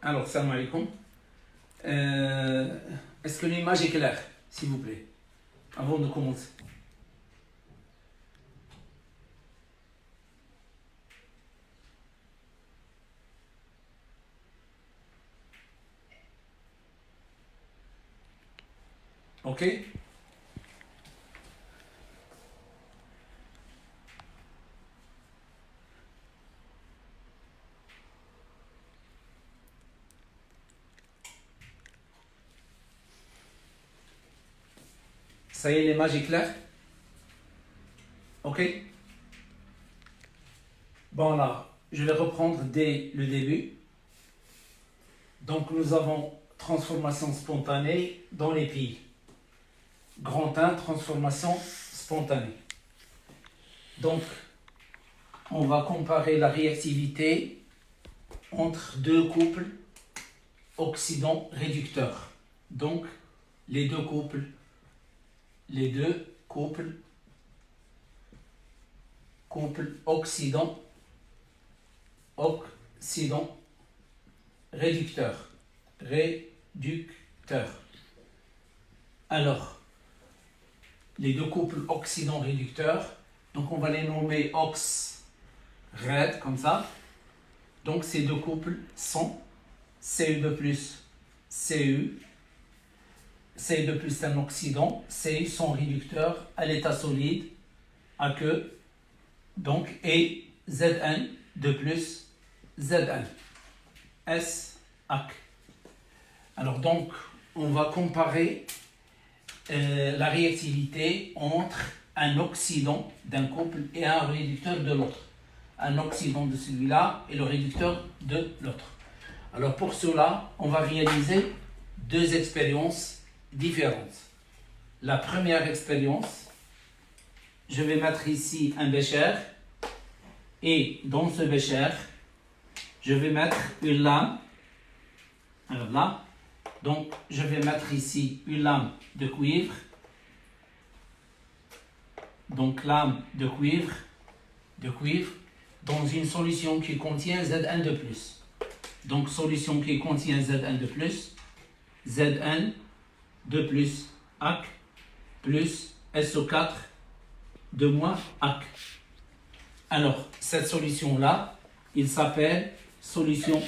Alors, salam alaikum. Est-ce que l'image est claire, s'il vous plaît, avant de commencer? Ok? Ça y est, l'image est claire? Ok? Bon, là, je vais reprendre dès le début. Donc, nous avons transformation spontanée dans les piles. Grand 1, transformation spontanée. Donc, on va comparer la réactivité entre deux couples oxydants-réducteurs. Donc, les deux couples oxydant réducteur. Alors, les deux couples oxydant réducteurs, donc on va les nommer ox red comme ça. Donc ces deux couples sont Cu2 plus Cu. Cu2 plus c'est un oxydant, Cu sont réducteurs à l'état solide, aqueux, donc, et Zn de plus Zn, S, AC. Alors donc, on va comparer la réactivité entre un oxydant d'un couple et un réducteur de l'autre. Un oxydant de celui-là et le réducteur de l'autre. Alors pour cela, on va réaliser deux expériences différentes. La première expérience, je vais mettre ici un bécher et dans ce bécher, je vais mettre une lame. Alors là, donc je vais mettre ici une lame de cuivre. Donc lame de cuivre dans une solution qui contient Zn de plus. Donc solution qui contient Zn de plus, Zn de plus AC plus SO4 de moins AC. Alors cette solution là, il s'appelle solution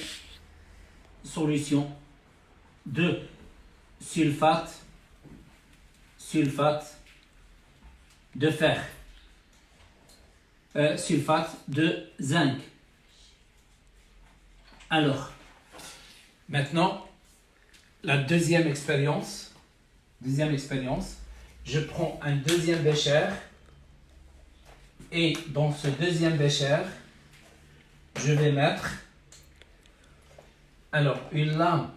de sulfate de fer, sulfate de zinc. Alors, maintenant, la deuxième expérience, je prends un deuxième bécher et dans ce deuxième bécher, je vais mettre une lame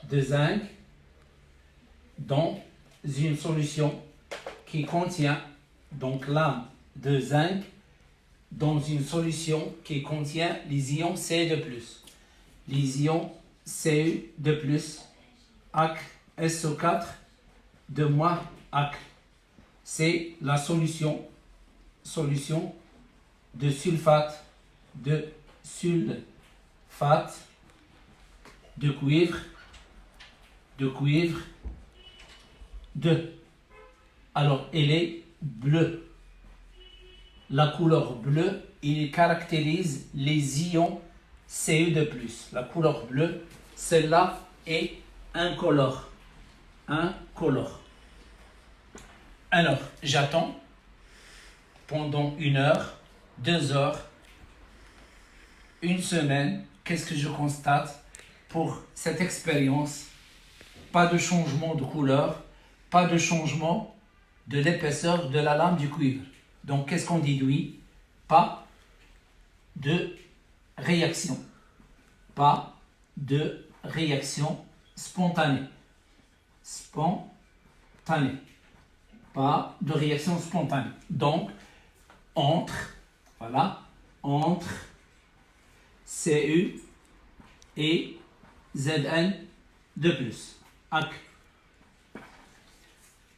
de zinc dans une solution qui contient, donc lame de zinc dans une solution qui contient les ions Cu2+. Les ions Cu2+, AC, SO4 de moins AC. C'est la solution de sulfate de cuivre 2. Alors, elle est bleue. La couleur bleue, il caractérise les ions Cu2+. La couleur bleue, celle-là est incolore. Alors, j'attends pendant 1 heure, 2 heures, 1 semaine. Qu'est-ce que je constate pour cette expérience? Pas de changement de couleur, pas de changement de l'épaisseur de la lame du cuivre. Donc, qu'est-ce qu'on déduit? Pas de réaction. Pas de réaction spontanée. Pas de réaction spontanée. Donc, entre Cu et Zn de plus. AC.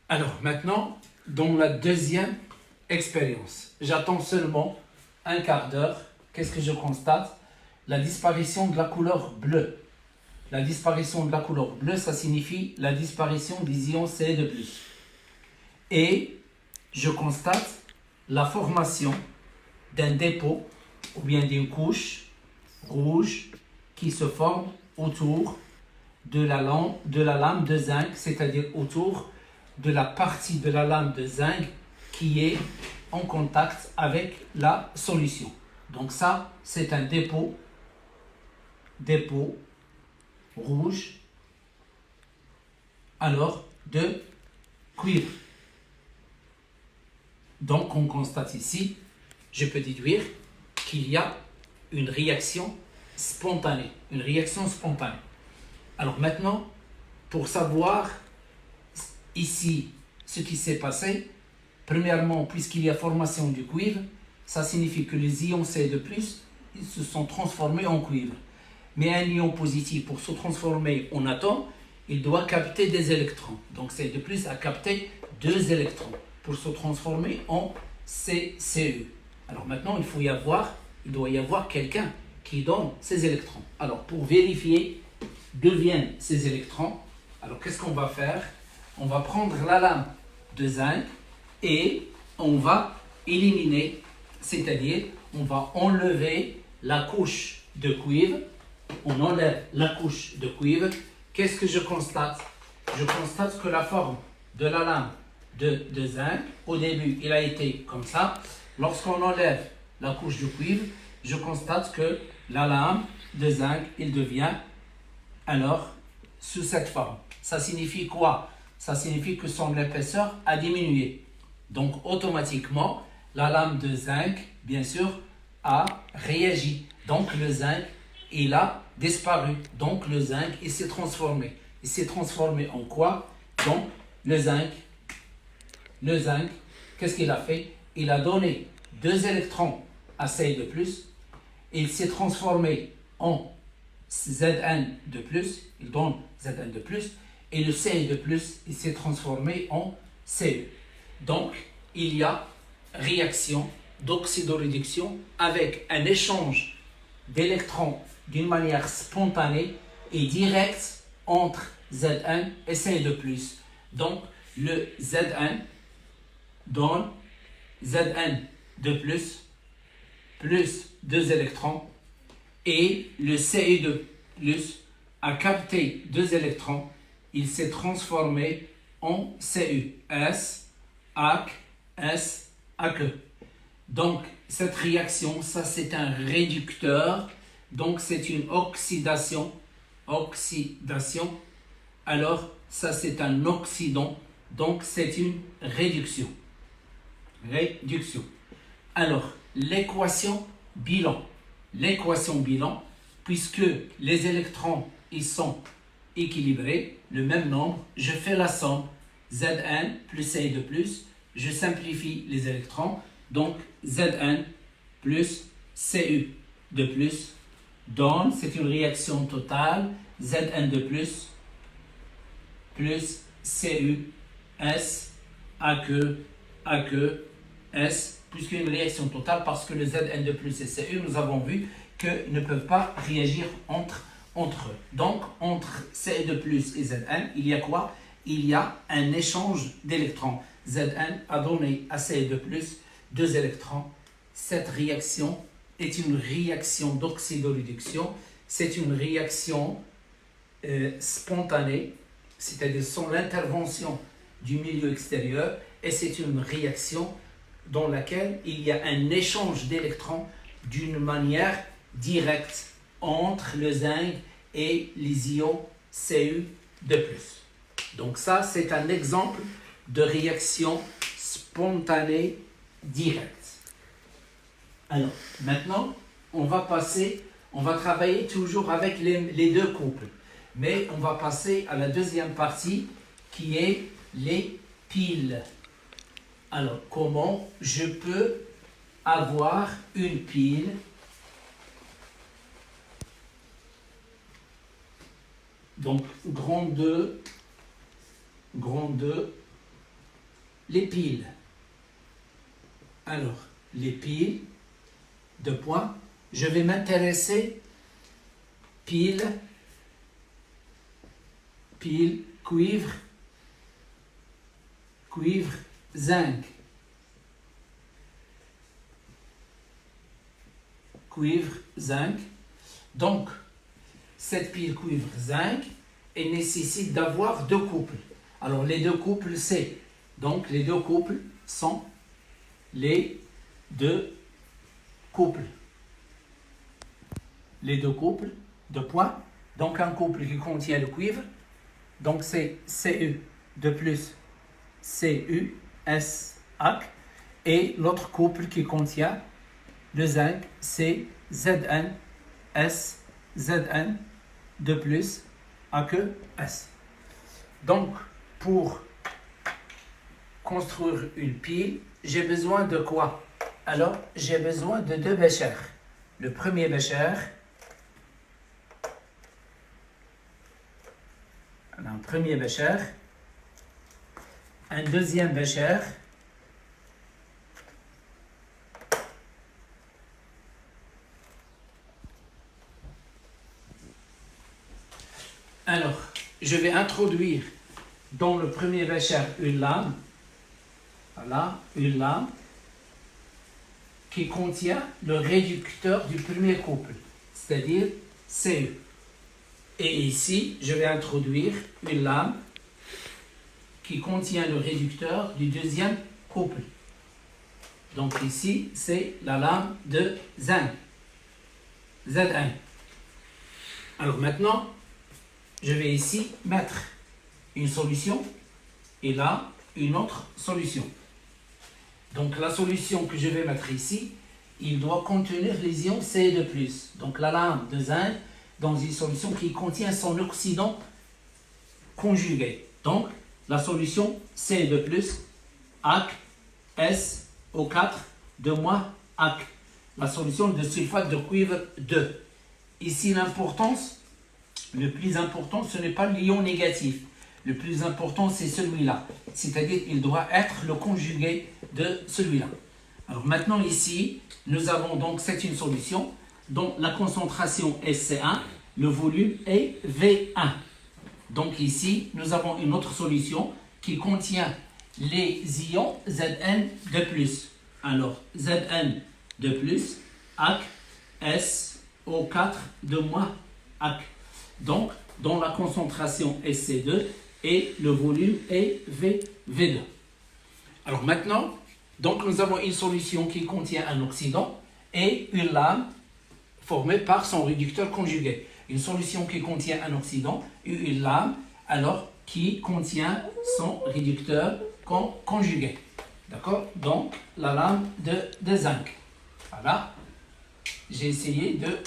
Alors maintenant, dans la deuxième expérience, j'attends seulement un quart d'heure. Qu'est-ce que je constate? La disparition de la couleur bleue. La disparition de la couleur bleue, ça signifie la disparition des ions Ce2+. Et je constate la formation d'un dépôt ou bien d'une couche rouge qui se forme autour de la lame de zinc, c'est-à-dire autour de la partie de la lame de zinc qui est en contact avec la solution. Donc ça, c'est un dépôt rouge, alors de cuivre. Donc on constate ici, je peux déduire qu'il y a une réaction spontanée. Alors maintenant, pour savoir ici ce qui s'est passé, premièrement, puisqu'il y a formation du cuivre, ça signifie que les ions Ce2+, ils se sont transformés en cuivre. Mais un ion positif, pour se transformer en atome, il doit capter des électrons. Donc Ce2+ a capté 2 électrons pour se transformer en CCe. Alors maintenant, il doit y avoir quelqu'un qui donne ces électrons. Alors pour vérifier d'où viennent ces électrons, alors qu'est-ce qu'on va faire? On va prendre la lame de zinc et on va éliminer, c'est-à-dire on va enlever la couche de cuivre. On enlève la couche de cuivre. Qu'est-ce que je constate? Je constate que la forme de la lame de zinc, au début, il a été comme ça. Lorsqu'on enlève la couche de cuivre, je constate que la lame de zinc, il devient alors sous cette forme. Ça signifie quoi? Ça signifie que son épaisseur a diminué. Donc automatiquement, la lame de zinc, bien sûr, a réagi. Donc le zinc, il a disparu. Donc le zinc, il s'est transformé. Il s'est transformé en quoi? Donc le zinc, qu'est-ce qu'il a fait? Il a donné 2 électrons à Ce2+. Il s'est transformé en Zn de plus, il donne Zn de plus, et le Ce de plus, il s'est transformé en Ce. Donc, il y a réaction d'oxydoréduction avec un échange d'électrons d'une manière spontanée et directe entre Zn et Ce de plus. Donc, le Zn donne Zn de plus 2 électrons et le Ce de plus a capté 2 électrons, il s'est transformé en Cu, S, AC, S, AQ. Donc cette réaction, ça c'est un réducteur, donc c'est une oxydation, alors ça c'est un oxydant, donc c'est une réduction. Alors l'équation bilan, puisque les électrons ils sont équilibrés, le même nombre, je fais la somme Zn plus Ci de plus, je simplifie les électrons, donc Zn plus Cu de plus donne, c'est une réaction totale, Zn de plus Cu, S, AQ, S, puisqu'une réaction totale, parce que le Zn de plus et Cu, nous avons vu qu'ils ne peuvent pas réagir entre eux. Donc, entre Ce de plus et Zn, il y a quoi? Il y a un échange d'électrons. Zn a donné à Ce de plus 2 électrons. Cette réaction est une réaction d'oxydoréduction. C'est une réaction spontanée, c'est-à-dire sans l'intervention du milieu extérieur, et c'est une réaction dans laquelle il y a un échange d'électrons d'une manière directe entre le zinc et les ions Cu de plus. Donc ça, c'est un exemple de réaction spontanée directe. Alors, maintenant, on va travailler toujours avec les 2 couples, mais on va passer à la deuxième partie qui est les piles. Alors, comment je peux avoir une pile? Donc, grand 2, les piles. Alors, les piles, 2 points. Je vais m'intéresser pile pile cuivre, zinc. Cuivre, zinc. Donc, cette pile cuivre, zinc, elle nécessite d'avoir deux couples. Alors, les deux couples, c'est... Donc, les deux couples sont les deux couples. Les deux couples de points. Donc, un couple qui contient le cuivre. Donc, c'est Cu de plus Cu, S, AC. Et l'autre couple qui contient le zinc, c'est Zn, S, Zn de plus AQ, S. Donc, pour construire une pile, j'ai besoin de quoi? Alors, j'ai besoin de deux béchers. Le premier bécher, un premier bécher, un deuxième bécher, alors, je vais introduire dans le premier bécher une lame, voilà, une lame qui contient le réducteur du premier couple, c'est-à-dire Cu. Et ici, je vais introduire une lame qui contient le réducteur du deuxième couple. Donc ici, c'est la lame de zinc, Zn. Alors maintenant, je vais ici mettre une solution et là, une autre solution. Donc la solution que je vais mettre ici, il doit contenir les ions Ce2+. Donc la lame de zinc dans une solution qui contient son oxydant conjugué. Donc la solution Ce2+, AC, SO4, 2- AC. La solution de sulfate de cuivre 2. Ici l'importance, le plus important, ce n'est pas l'ion négatif. Le plus important, c'est celui-là. C'est-à-dire qu'il doit être le conjugué de celui-là. Alors maintenant, ici, nous avons donc, c'est une solution dont la concentration est C1, le volume est V1. Donc ici, nous avons une autre solution qui contient les ions Zn2+. Alors, Zn2+, AC, SO4, 2- AC. Donc, dont la concentration est C2 et le volume est V2. Alors maintenant, donc nous avons une solution qui contient un oxydant et une lame formée par son réducteur conjugué. Une solution qui contient un oxydant et une lame alors qui contient son réducteur conjugué. D'accord? Donc la lame de zinc. Voilà. J'ai essayé de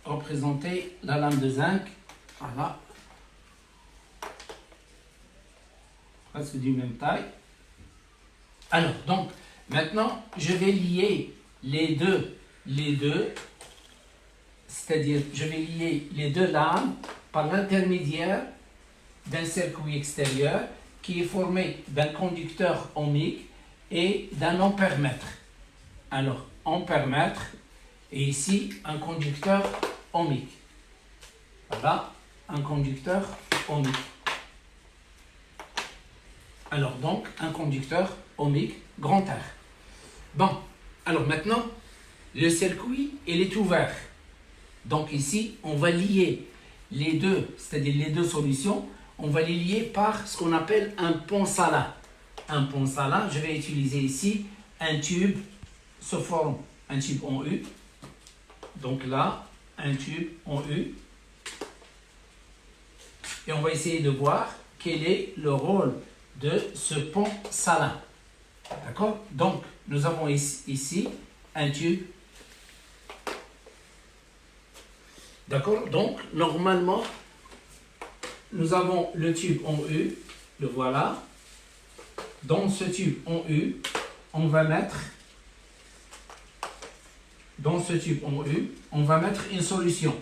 représenter la lame de zinc. Voilà. Presque du même taille. Alors, donc, maintenant, je vais lier les deux, c'est-à-dire, je vais lier les deux lames par l'intermédiaire d'un circuit extérieur qui est formé d'un conducteur ohmique et d'un ampèremètre. Alors, ampèremètre et ici un conducteur ohmique. Voilà, un conducteur ohmique. Alors donc, un conducteur ohmique grand R. Bon, alors maintenant, le circuit, il est ouvert. Donc ici, on va lier les deux, c'est-à-dire les deux solutions, on va les lier par ce qu'on appelle un pont Salin. Un pont Salin, je vais utiliser ici un tube, se forme un tube en U. Donc là, un tube en U. Et on va essayer de voir quel est le rôle de ce pont Salin. D'accord? Donc, nous avons ici un tube. D'accord? Donc, normalement, nous avons le tube en U. Le voilà. Dans ce tube en U, on va mettre une solution.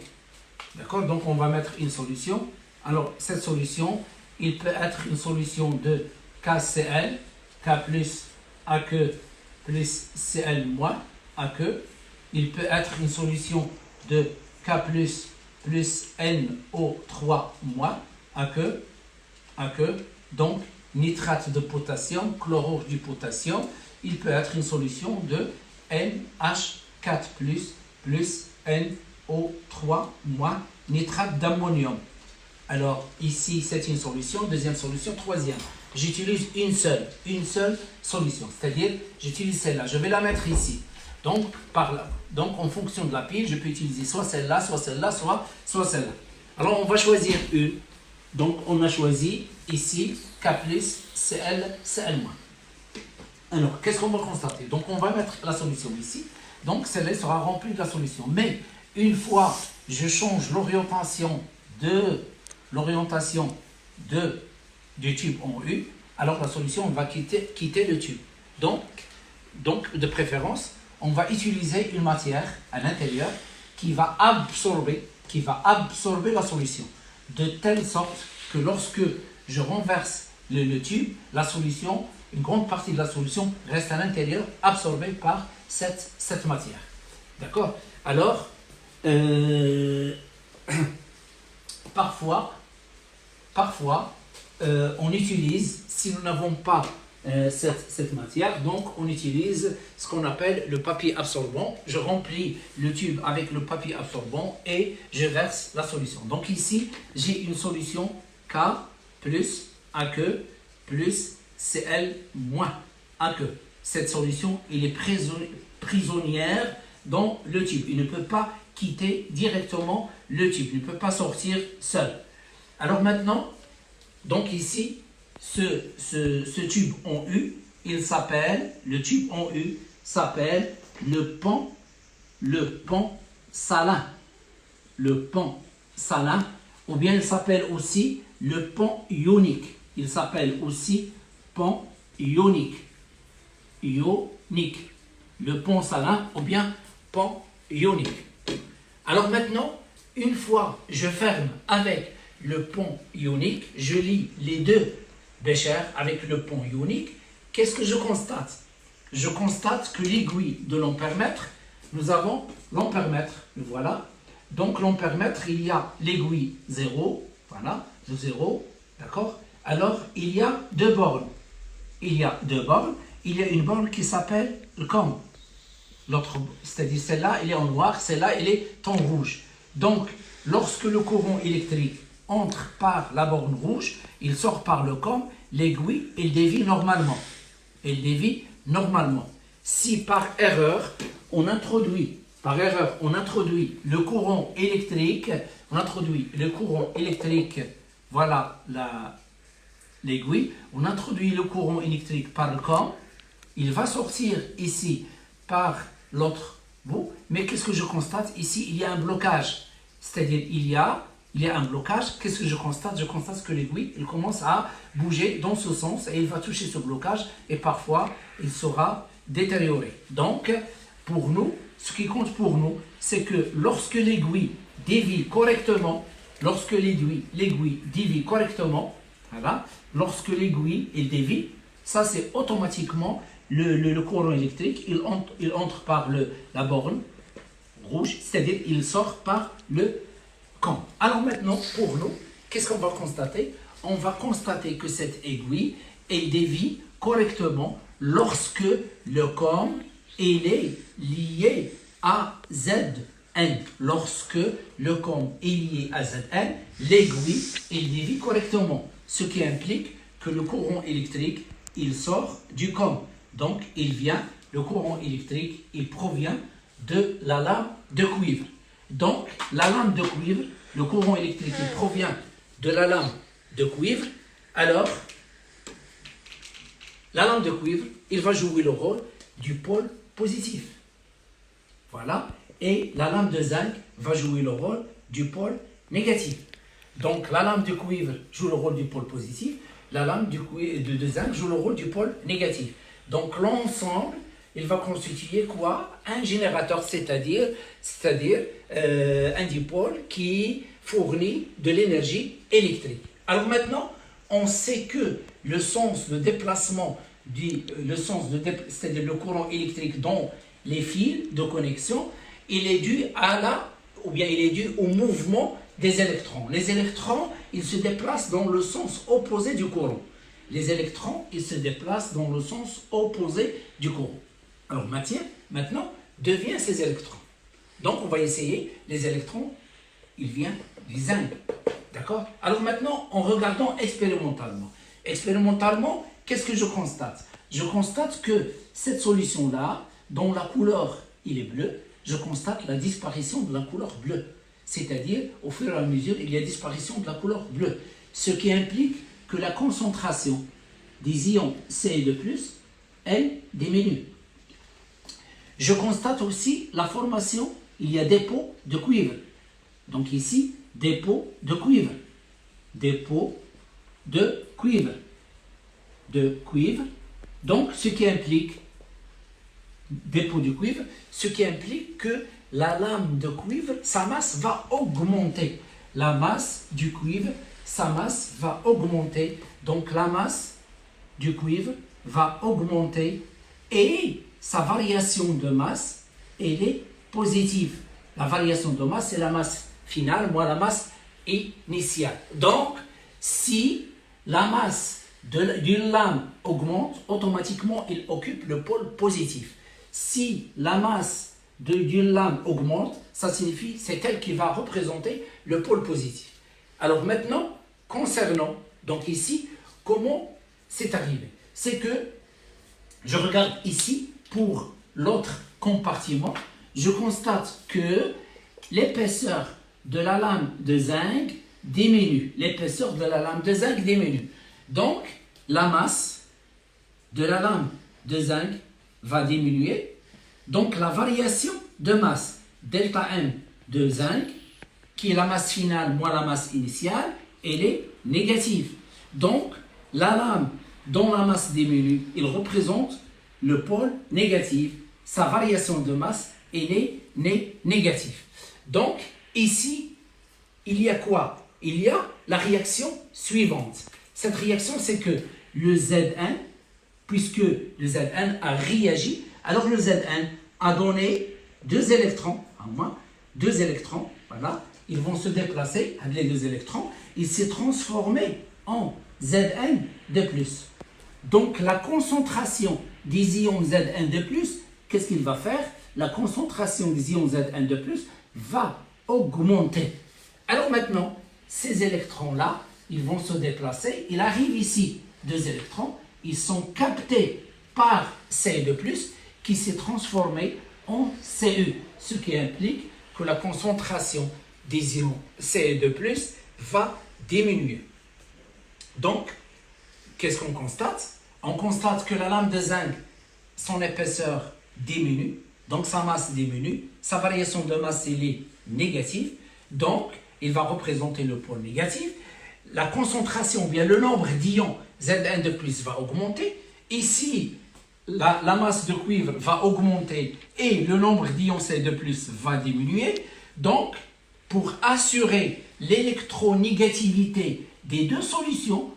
D'accord? Donc, on va mettre une solution. Alors, cette solution, il peut être une solution de KCl, K plus AQ plus Cl moins AQ. Il peut être une solution de K plus NO3 moins AQ. aqueux. Donc, nitrate de potassium, chlorure du potassium, il peut être une solution de NH4+, plus NO3- nitrate d'ammonium. Alors, ici, c'est une solution. Deuxième solution, troisième. J'utilise une seule solution. C'est-à-dire, j'utilise celle-là. Je vais la mettre ici. Donc, en fonction de la pile, je peux utiliser soit celle-là, soit celle-là, soit celle-là. Alors, on va choisir une. Donc, on a choisi ici K+, Cl, Cl-. Alors, qu'est-ce qu'on va constater? Donc, on va mettre la solution ici. Donc, celle-là sera remplie de la solution. Mais, une fois je change l'orientation du tube en U, alors la solution va quitter le tube. Donc, de préférence, on va utiliser une matière à l'intérieur qui va absorber la solution, de telle sorte que lorsque je renverse le tube, la solution, une grande partie de la solution reste à l'intérieur, absorbée par cette matière. D'accord? Alors, parfois, on utilise, si nous n'avons pas cette matière, donc on utilise ce qu'on appelle le papier absorbant. Je remplis le tube avec le papier absorbant et je verse la solution. Donc ici, j'ai une solution K plus aqueux plus Cl moins aqueux. Cette solution, elle est prisonnière dans le tube. Il ne peut pas quitter directement le tube. Il ne peut pas sortir seul. Alors maintenant, donc ici, ce tube en U, le tube en U s'appelle le pan salin. Le pan salin, ou bien il s'appelle aussi le pan ionique. Il s'appelle aussi pan ionique. Le pan salin ou bien pan ionique. Alors maintenant, une fois je ferme avec le pont ionique, je lie les deux béchers avec le pont ionique, qu'est-ce que je constate? Je constate que l'aiguille de l'ampèremètre, nous avons l'ampèremètre, le voilà. Donc l'ampèremètre, il y a l'aiguille 0, voilà, le 0, d'accord? Alors il y a deux bornes. Il y a une borne qui s'appelle le COM. L'autre, c'est-à-dire celle-là, elle est en noir, celle-là, elle est en rouge. Donc, lorsque le courant électrique entre par la borne rouge, il sort par le COM, l'aiguille, elle dévie normalement. Si par erreur, on introduit le courant électrique, voilà l'aiguille, on introduit le courant électrique par le COM, il va sortir ici par l'autre bout, mais qu'est-ce que je constate? Ici, il y a un blocage, c'est-à-dire il y a un blocage. Qu'est-ce que je constate? Je constate que l'aiguille, elle commence à bouger dans ce sens et il va toucher ce blocage et parfois, il sera détérioré. Donc, pour nous, ce qui compte pour nous, c'est que lorsque l'aiguille dévie correctement, voilà, lorsque l'aiguille elle dévie, ça c'est automatiquement le courant électrique, il entre par la borne rouge, c'est-à-dire il sort par le COM. Alors maintenant, pour nous, qu'est-ce qu'on va constater? On va constater que cette aiguille, elle dévie correctement lorsque le COM il est lié à Zn. Lorsque le COM est lié à Zn, l'aiguille, elle dévie correctement, ce qui implique que le courant électrique, il sort du COM. Donc, le courant électrique, il provient de la lame de cuivre. Donc, la lame de cuivre, le courant électrique, il provient de la lame de cuivre. Alors, la lame de cuivre, il va jouer le rôle du pôle positif. Voilà. Et la lame de zinc va jouer le rôle du pôle négatif. Donc, la lame de cuivre joue le rôle du pôle positif. La lame de zinc joue le rôle du pôle négatif. Donc, l'ensemble, il va constituer quoi? Un générateur, c'est-à-dire un dipôle qui fournit de l'énergie électrique. Alors maintenant, on sait que le sens de déplacement, c'est-à-dire le courant électrique dans les fils de connexion, il est dû au mouvement des électrons. Les électrons, ils se déplacent dans le sens opposé du courant. Les électrons, ils se déplacent dans le sens opposé du courant. Alors maintenant, devient ces électrons. Donc on va essayer les électrons, ils viennent du zinc. D'accord? Alors maintenant, en regardant expérimentalement. Expérimentalement, qu'est-ce que je constate? Je constate que cette solution-là, dont la couleur il est bleue, je constate la disparition de la couleur bleue. C'est-à-dire, au fur et à mesure, il y a disparition de la couleur bleue. Ce qui implique que la concentration des ions Ce2+, elle diminue. Je constate aussi la formation, il y a dépôt de cuivre. Donc ici, dépôt de cuivre. Dépôt de cuivre. De cuivre. Donc, ce qui implique, dépôt de cuivre, ce qui implique que la lame de cuivre, sa masse va augmenter. La masse du cuivre, sa masse va augmenter. Donc, la masse du cuivre va augmenter et sa variation de masse, elle est positive. La variation de masse, c'est la masse finale, moins la masse initiale. Donc, si la masse d'une lame augmente, automatiquement, il occupe le pôle positif. Si la masse d'une lame augmente, ça signifie c'est elle qui va représenter le pôle positif. Alors maintenant, concernant, donc ici, comment c'est arrivé? C'est que je regarde ici, pour l'autre compartiment, je constate que l'épaisseur de la lame de zinc diminue. L'épaisseur de la lame de zinc diminue. Donc, la masse de la lame de zinc va diminuer. Donc, la variation de masse delta M de zinc, qui est la masse finale moins la masse initiale, elle est négative. Donc, la lame dont la masse diminue, il représente le pôle négatif. Sa variation de masse, elle est négative. Donc, ici, il y a quoi? Il y a la réaction suivante. Cette réaction, c'est que le Zn, puisque le Zn a réagi, alors le Zn a donné deux électrons, deux électrons, voilà, ils vont se déplacer avec les deux électrons, il s'est transformé en Zn de plus. Donc la concentration des ions Zn de plus, qu'est-ce qu'il va faire? La concentration des ions Zn de plus va augmenter. Alors maintenant, ces électrons-là, ils vont se déplacer. Il arrive ici deux électrons. Ils sont captés par Ce2+, qui s'est transformé en Ce, ce qui implique que la concentration des ions Ce2+, va diminuer. Donc, qu'est-ce qu'on constate? On constate que la lame de zinc, son épaisseur diminue, donc sa masse diminue, sa variation de masse elle est négative, donc il va représenter le pôle négatif. La concentration, bien le nombre d'ions Zn de plus va augmenter. Ici, la masse de cuivre va augmenter et le nombre d'ions C de plus va diminuer. Donc, pour assurer l'électronégativité des deux solutions,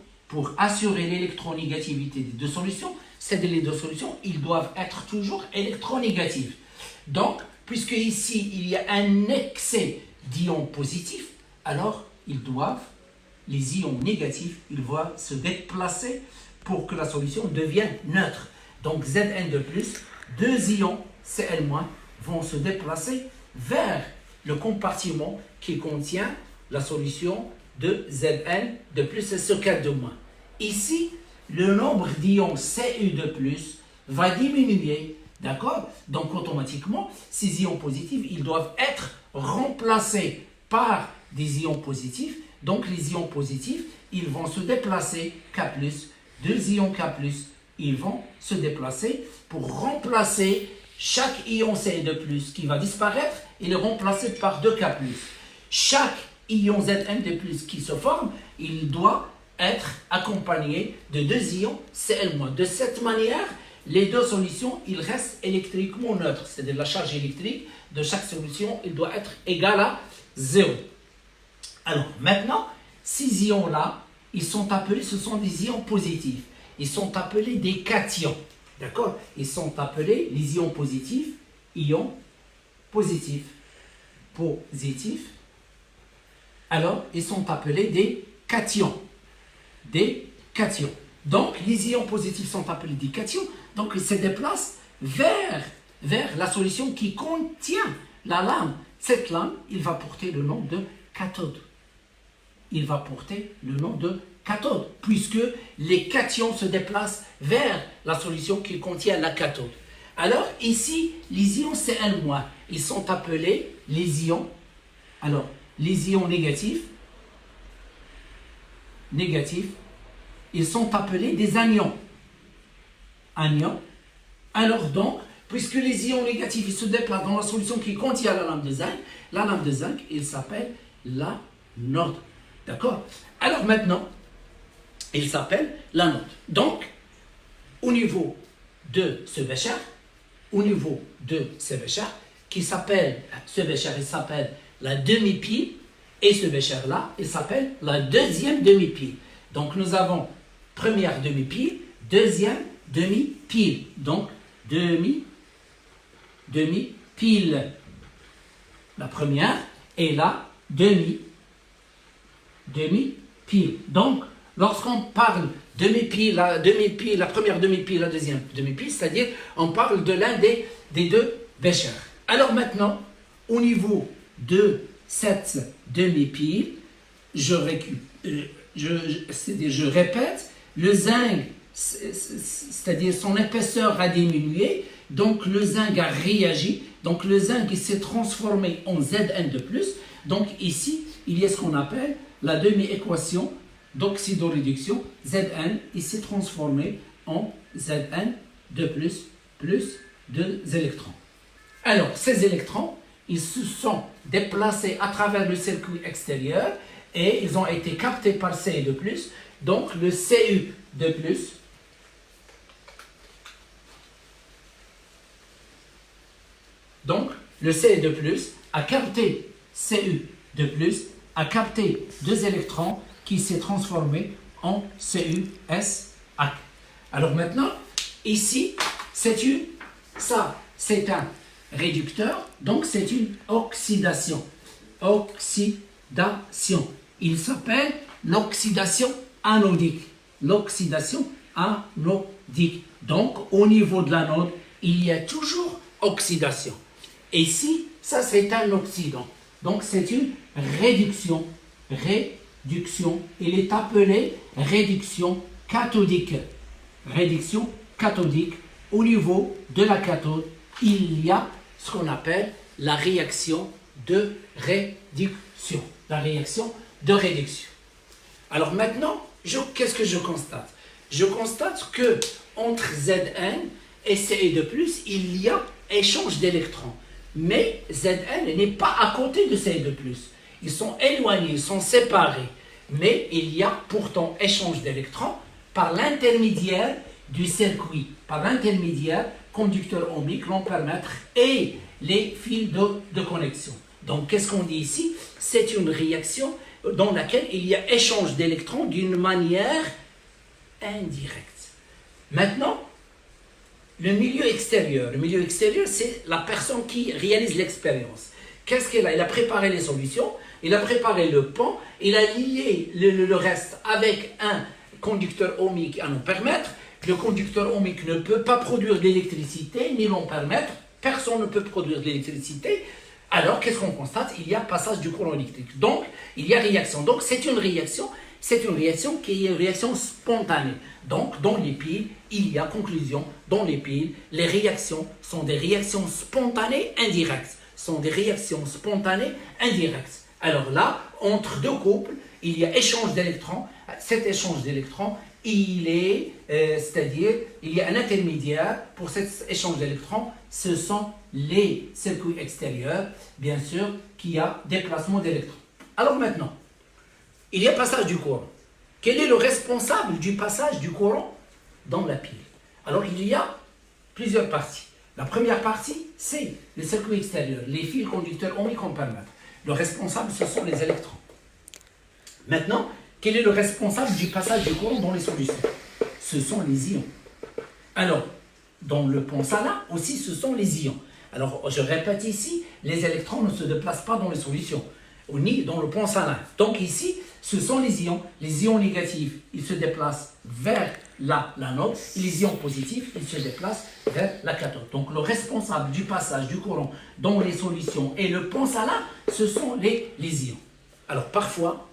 c'est-à-dire les deux solutions, ils doivent être toujours électronégatives. Donc, puisque ici, il y a un excès d'ions positifs, alors les ions négatifs, ils doivent se déplacer pour que la solution devienne neutre. Donc, Zn de plus, deux ions Cl- vont se déplacer vers le compartiment qui contient la solution de Zn de plus et ce K de moins. Ici, le nombre d'ions Cu de plus va diminuer, d'accord? Donc automatiquement, ces ions positifs, ils doivent être remplacés par des ions positifs. Donc les ions positifs, ils vont se déplacer K+, deux ions K+, ils vont se déplacer pour remplacer chaque ion C de plus qui va disparaître, il est remplacé par 2K+. Chaque ion Zn de plus qui se forme, il doit être accompagné de deux ions Cl-. De cette manière, les deux solutions, ils restent électriquement neutres. C'est-à-dire la charge électrique de chaque solution, il doit être égal à 0. Alors maintenant, ces ions-là, ils sont appelés, ce sont des ions positifs. Ils sont appelés des cations. D'accord? Ils sont appelés les ions positifs, ions positifs. Positifs. Alors, ils sont appelés des cations. Des cations. Donc, les ions positifs sont appelés des cations. Donc, ils se déplacent vers la solution qui contient la lame. Cette lame, il va porter le nom de cathode. Il va porter le nom de cathode, puisque les cations se déplacent vers la solution qui contient la cathode. Alors, ici, les ions Cl-, ils sont appelés les ions. Alors, les ions négatifs, ils sont appelés des anions. Anions. Alors donc, puisque les ions négatifs ils se déplacent dans la solution qui contient la lame de zinc, il s'appelle l'anode. D'accord? Alors maintenant, il s'appelle l'anode. Donc, au niveau de ce bécher, qui s'appelle, ce bécher, il s'appelle la demi-pile, et ce bécher-là, il s'appelle la deuxième demi-pile. Donc, nous avons première demi-pile, deuxième demi-pile. Donc, demi-pile. La première et la demi-pile. Donc, lorsqu'on parle demi-pile, la première demi-pile, la deuxième demi-pile, c'est-à-dire on parle de l'un des deux béchers. Alors maintenant, au niveau de cette demi-pile, je répète, le zinc, c'est-à-dire son épaisseur a diminué, donc le zinc a réagi, donc le zinc s'est transformé en Zn de plus, donc ici, il y a ce qu'on appelle la demi-équation d'oxydoréduction, Zn, il s'est transformé en Zn de plus 2 électrons. Alors, ces électrons, ils se sont déplacés à travers le circuit extérieur et ils ont été captés par Cu de plus, donc le Cu de plus a capté a capté 2 électrons qui s'est transformé en CuS. Alors maintenant, ici, c'est un réducteur, donc c'est une oxydation. Il s'appelle l'oxydation anodique. Donc, au niveau de l'anode, il y a toujours oxydation. Et ici, ça c'est un oxydant. Donc, c'est une réduction. Il est appelé réduction cathodique. Au niveau de la cathode, il y a ce qu'on appelle la réaction de réduction. Alors maintenant, qu'est-ce que je constate? Je constate que entre Zn et Cu2+, il y a échange d'électrons. Mais Zn n'est pas à côté de Cu2+. Ils sont éloignés, ils sont séparés. Mais il y a pourtant échange d'électrons par l'intermédiaire du circuit, par l'intermédiaire conducteur ohmique, l'ampèremètre et les fils de connexion. Donc, qu'est-ce qu'on dit ici? C'est une réaction dans laquelle il y a échange d'électrons d'une manière indirecte. Maintenant, le milieu extérieur, c'est la personne qui réalise l'expérience. Qu'est-ce qu'elle a? Il a préparé les solutions, il a préparé le pont, il a lié le reste avec un conducteur ohmique à l'ampèremètre. Le conducteur ohmique ne peut pas produire de l'électricité, ni l'ampèremètre. Personne ne peut produire de l'électricité. Alors, qu'est-ce qu'on constate? Il y a passage du courant électrique. Donc, il y a réaction. Donc, c'est une réaction qui est une réaction spontanée. Donc, dans les piles, il y a conclusion. Dans les piles, les réactions sont des réactions spontanées indirectes. Alors là, entre deux couples, il y a échange d'électrons. Cet échange d'électrons, c'est-à-dire, il y a un intermédiaire pour cet échange d'électrons. Ce sont les circuits extérieurs, bien sûr, qui a déplacement d'électrons. Alors maintenant, il y a passage du courant. Quel est le responsable du passage du courant dans la pile? Alors, il y a plusieurs parties. La première partie, c'est le circuit extérieur, les fils conducteurs ohmiques ampèremètre. Le responsable, ce sont les électrons. Maintenant, quel est le responsable du passage du courant dans les solutions? Ce sont les ions. Alors, dans le pont salin aussi, ce sont les ions. Alors, je répète ici, les électrons ne se déplacent pas dans les solutions, ni dans le pont salin. Donc ici, ce sont les ions. Les ions négatifs, ils se déplacent vers l'anode. Et les ions positifs, ils se déplacent vers la cathode. Donc le responsable du passage du courant dans les solutions et le pont salin, ce sont les ions. Alors parfois,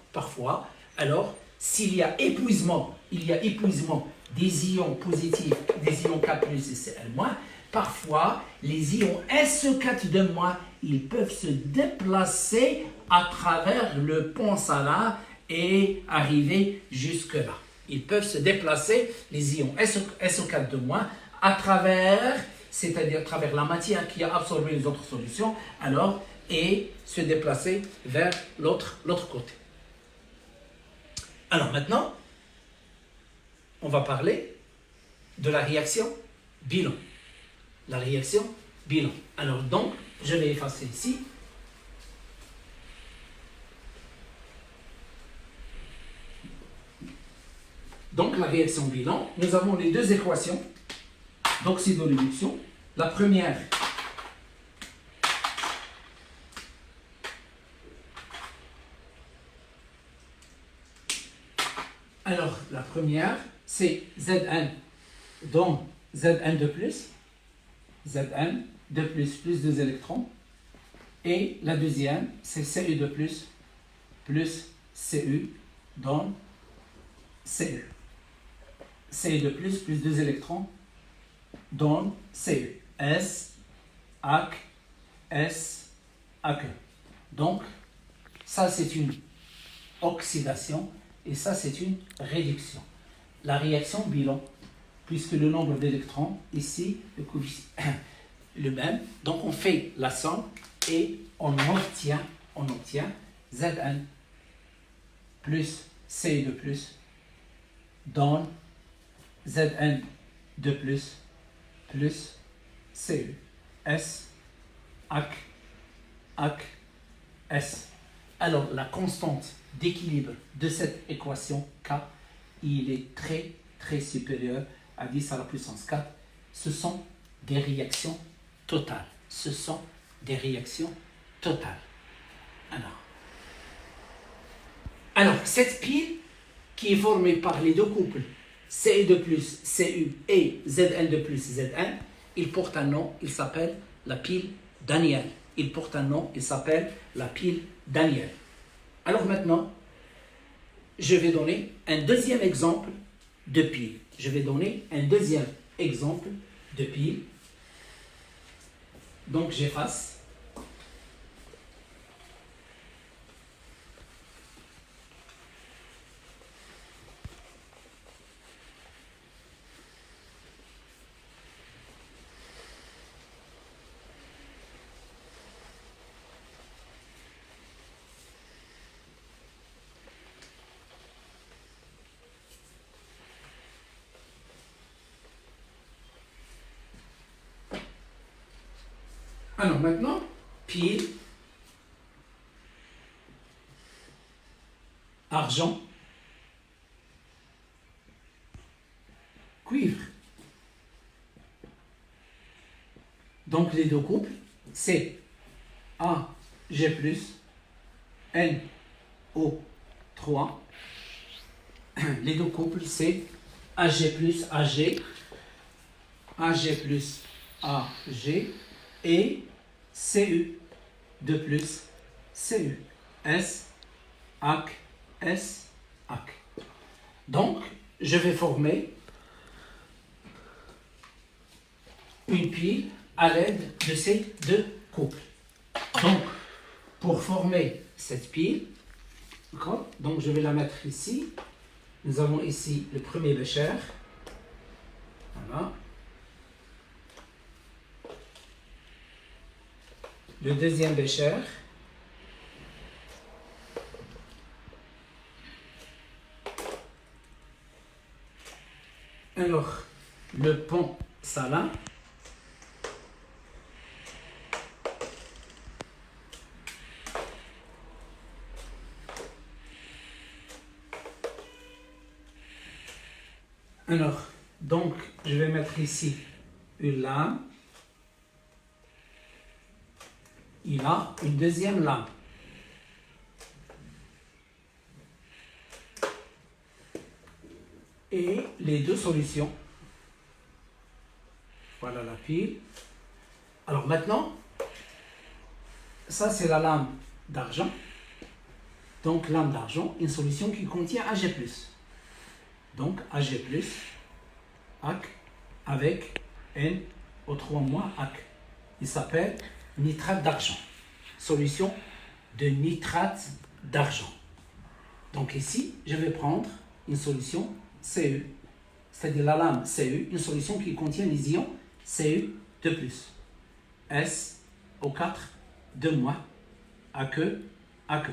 alors s'il y a épuisement, des ions positifs, des ions K+, et Cl-, parfois les ions SE4 ils peuvent se déplacer à travers le pont salin et arriver jusque-là. Ils peuvent se déplacer, les ions SO4 à travers, c'est-à-dire à travers la matière qui a absorbé les autres solutions, alors, et se déplacer vers l'autre côté. Alors maintenant, on va parler de la réaction bilan. La réaction bilan. Alors donc, je vais effacer ici. Donc la réaction bilan, nous avons les deux équations d'oxydoréduction. La première, c'est Zn dans Zn2+, plus 2 électrons. Et la deuxième, c'est Cu2+, plus Cu dans Cu. Cu2+, plus 2 électrons dans Cu. S, AC, S, AC. Donc, ça c'est une oxydation et ça c'est une réduction. La réaction bilan, puisque le nombre d'électrons ici, le coefficient le même, donc on fait la somme et on obtient Zn plus Cu2 dans Zn2 plus Cu. S, AC, AC, S. Alors la constante d'équilibre de cette équation K, il est très supérieur à 10 à la puissance 4. Ce sont des réactions totales. Alors, cette pile qui est formée par les deux couples Cu2+, Cu et Zn2+, Zn, il porte un nom, il s'appelle la pile Daniel. Alors maintenant, je vais donner un deuxième exemple de pile. Donc j'efface. Alors maintenant, pile, argent, cuivre. Donc les deux couples, c'est AG+, NO3. Les deux couples, c'est AG+, AG, AG+, AG et Cu2+, Cu. S, AC, S, AC. Donc, je vais former une pile à l'aide de ces deux couples. Donc, pour former cette pile, donc je vais la mettre ici. Nous avons ici le premier bécher. Voilà. Le deuxième bécher. Alors, le pont salin. Alors, donc, je vais mettre ici une lame. Il a une deuxième lame. et les deux solutions. Voilà la pile. Alors maintenant, ça c'est la lame d'argent. Donc lame d'argent, une solution qui contient Ag+. Donc Ag+, AC, avec NO3- AC. Il s'appelle nitrate d'argent. Solution de nitrate d'argent. Donc ici, je vais prendre une solution Cu, c'est-à-dire la lame Cu, une solution qui contient les ions Cu de plus. SO4 de moins, AQ, AQ.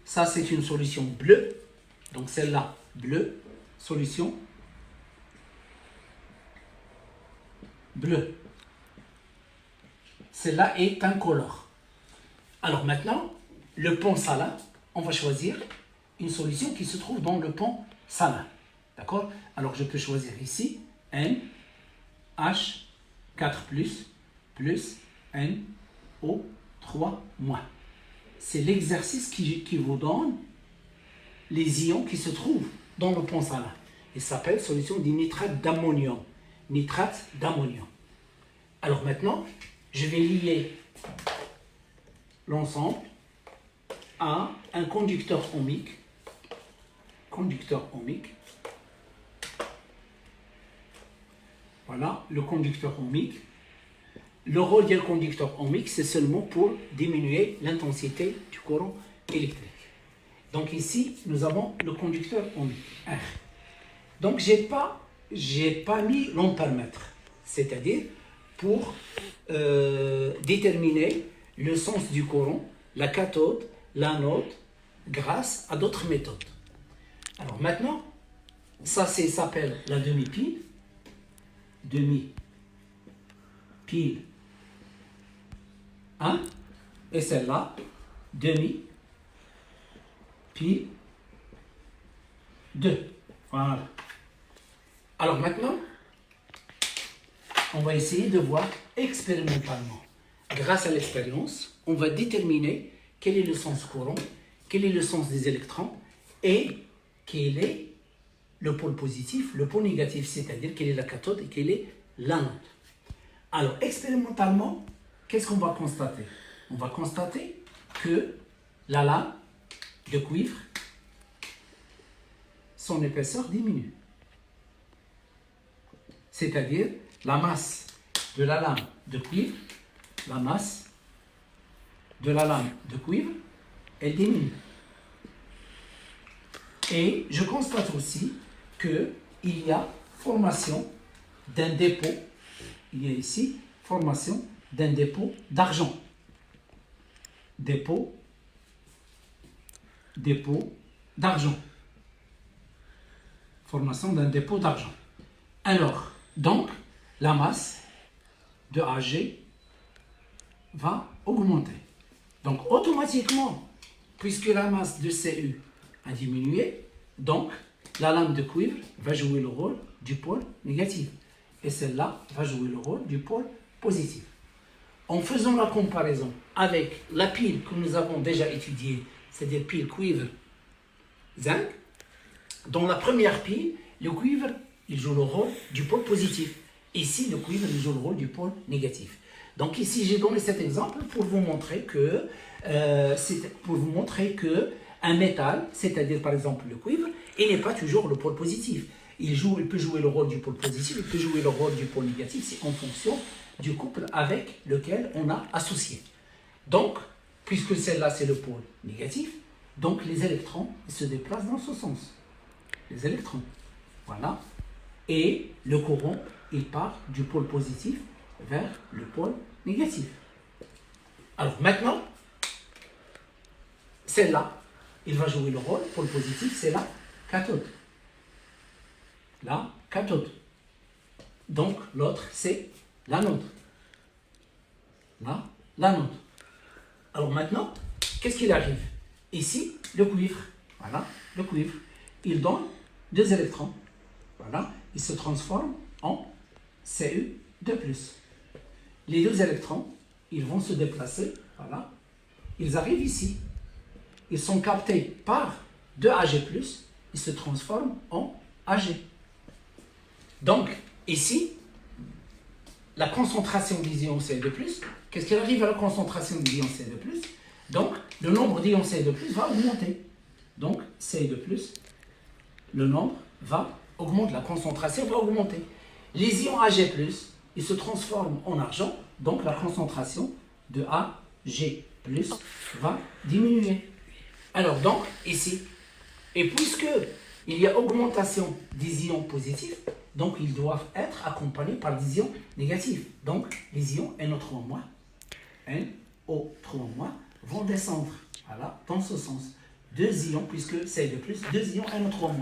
Ça, c'est une solution bleue. Donc celle-là, bleue, solution bleue. Celle-là est incolore. Alors maintenant, le pont salin, on va choisir une solution qui se trouve dans le pont salin. D'accord? Alors je peux choisir ici NH4+, plus NO3-. C'est l'exercice qui vous donne les ions qui se trouvent dans le pont salin. Il s'appelle solution du nitrate d'ammonium. Nitrate d'ammonium. Alors maintenant, je vais lier l'ensemble à un conducteur ohmique. Conducteur ohmique. Voilà, le conducteur ohmique. Le rôle du conducteur ohmique, c'est seulement pour diminuer l'intensité du courant électrique. Donc ici, nous avons le conducteur ohmique, R. Donc, je n'ai pas mis l'ampèremètre, c'est-à-dire pour déterminer le sens du courant, la cathode, l'anode, grâce à d'autres méthodes. Alors maintenant, ça s'appelle la demi-pile. Demi-pile 1. Et celle-là, demi-pile 2. Voilà. Alors maintenant, on va essayer de voir expérimentalement. Grâce à l'expérience, on va déterminer quel est le sens courant, quel est le sens des électrons et quel est le pôle positif, le pôle négatif, c'est-à-dire quelle est la cathode et quelle est l'anode. Alors, expérimentalement, qu'est-ce qu'on va constater? On va constater que la lame de cuivre, son épaisseur diminue. C'est-à-dire la masse de la lame de cuivre, elle diminue. Et je constate aussi qu'il y a formation d'un dépôt, il y a ici formation d'un dépôt d'argent. Dépôt d'argent. Formation d'un dépôt d'argent. Alors, donc, la masse de Ag va augmenter. Donc, automatiquement, puisque la masse de Cu a diminué, donc, la lame de cuivre va jouer le rôle du pôle négatif. Et celle-là va jouer le rôle du pôle positif. En faisant la comparaison avec la pile que nous avons déjà étudiée, c'est-à-dire pile cuivre-zinc, dans la première pile, le cuivre, il joue le rôle du pôle positif. Ici, le cuivre, il joue le rôle du pôle négatif. Donc ici, j'ai donné cet exemple pour vous montrer que, un métal, c'est-à-dire par exemple le cuivre, il n'est pas toujours le pôle positif. Il peut jouer le rôle du pôle positif, il peut jouer le rôle du pôle négatif, c'est en fonction du couple avec lequel on a associé. Donc, puisque celle-là c'est le pôle négatif, donc les électrons se déplacent dans ce sens. Les électrons, voilà. Et le courant, il part du pôle positif vers le pôle négatif. Alors maintenant, celle-là, il va jouer le rôle, pôle positif, c'est la cathode. La cathode. Donc l'autre, c'est l'anode. Là, l'anode. Alors maintenant, qu'est-ce qu'il arrive? Ici, le cuivre. Voilà, le cuivre. Il donne 2 électrons. Voilà, il se transforme en Cu2+. Les 2 électrons, ils vont se déplacer. Voilà. Ils arrivent ici. Ils sont captés par 2 Ag+, ils se transforment en Ag. Donc, ici, la concentration des ions Ce2+, qu'est-ce qu'il arrive à la concentration des ions Ce2+? Donc, le nombre d'ions Ce2+, va augmenter. Donc, Ce2+, le nombre va augmenter, la concentration va augmenter. Les ions Ag+, ils se transforment en argent, donc la concentration de Ag+, va diminuer. Alors, donc, ici, et puisque il y a augmentation des ions positifs, donc ils doivent être accompagnés par des ions négatifs. Donc, les ions NO3-, NO3- vont descendre. Voilà, dans ce sens. Deux ions, puisque c'est de plus, deux ions NO3-.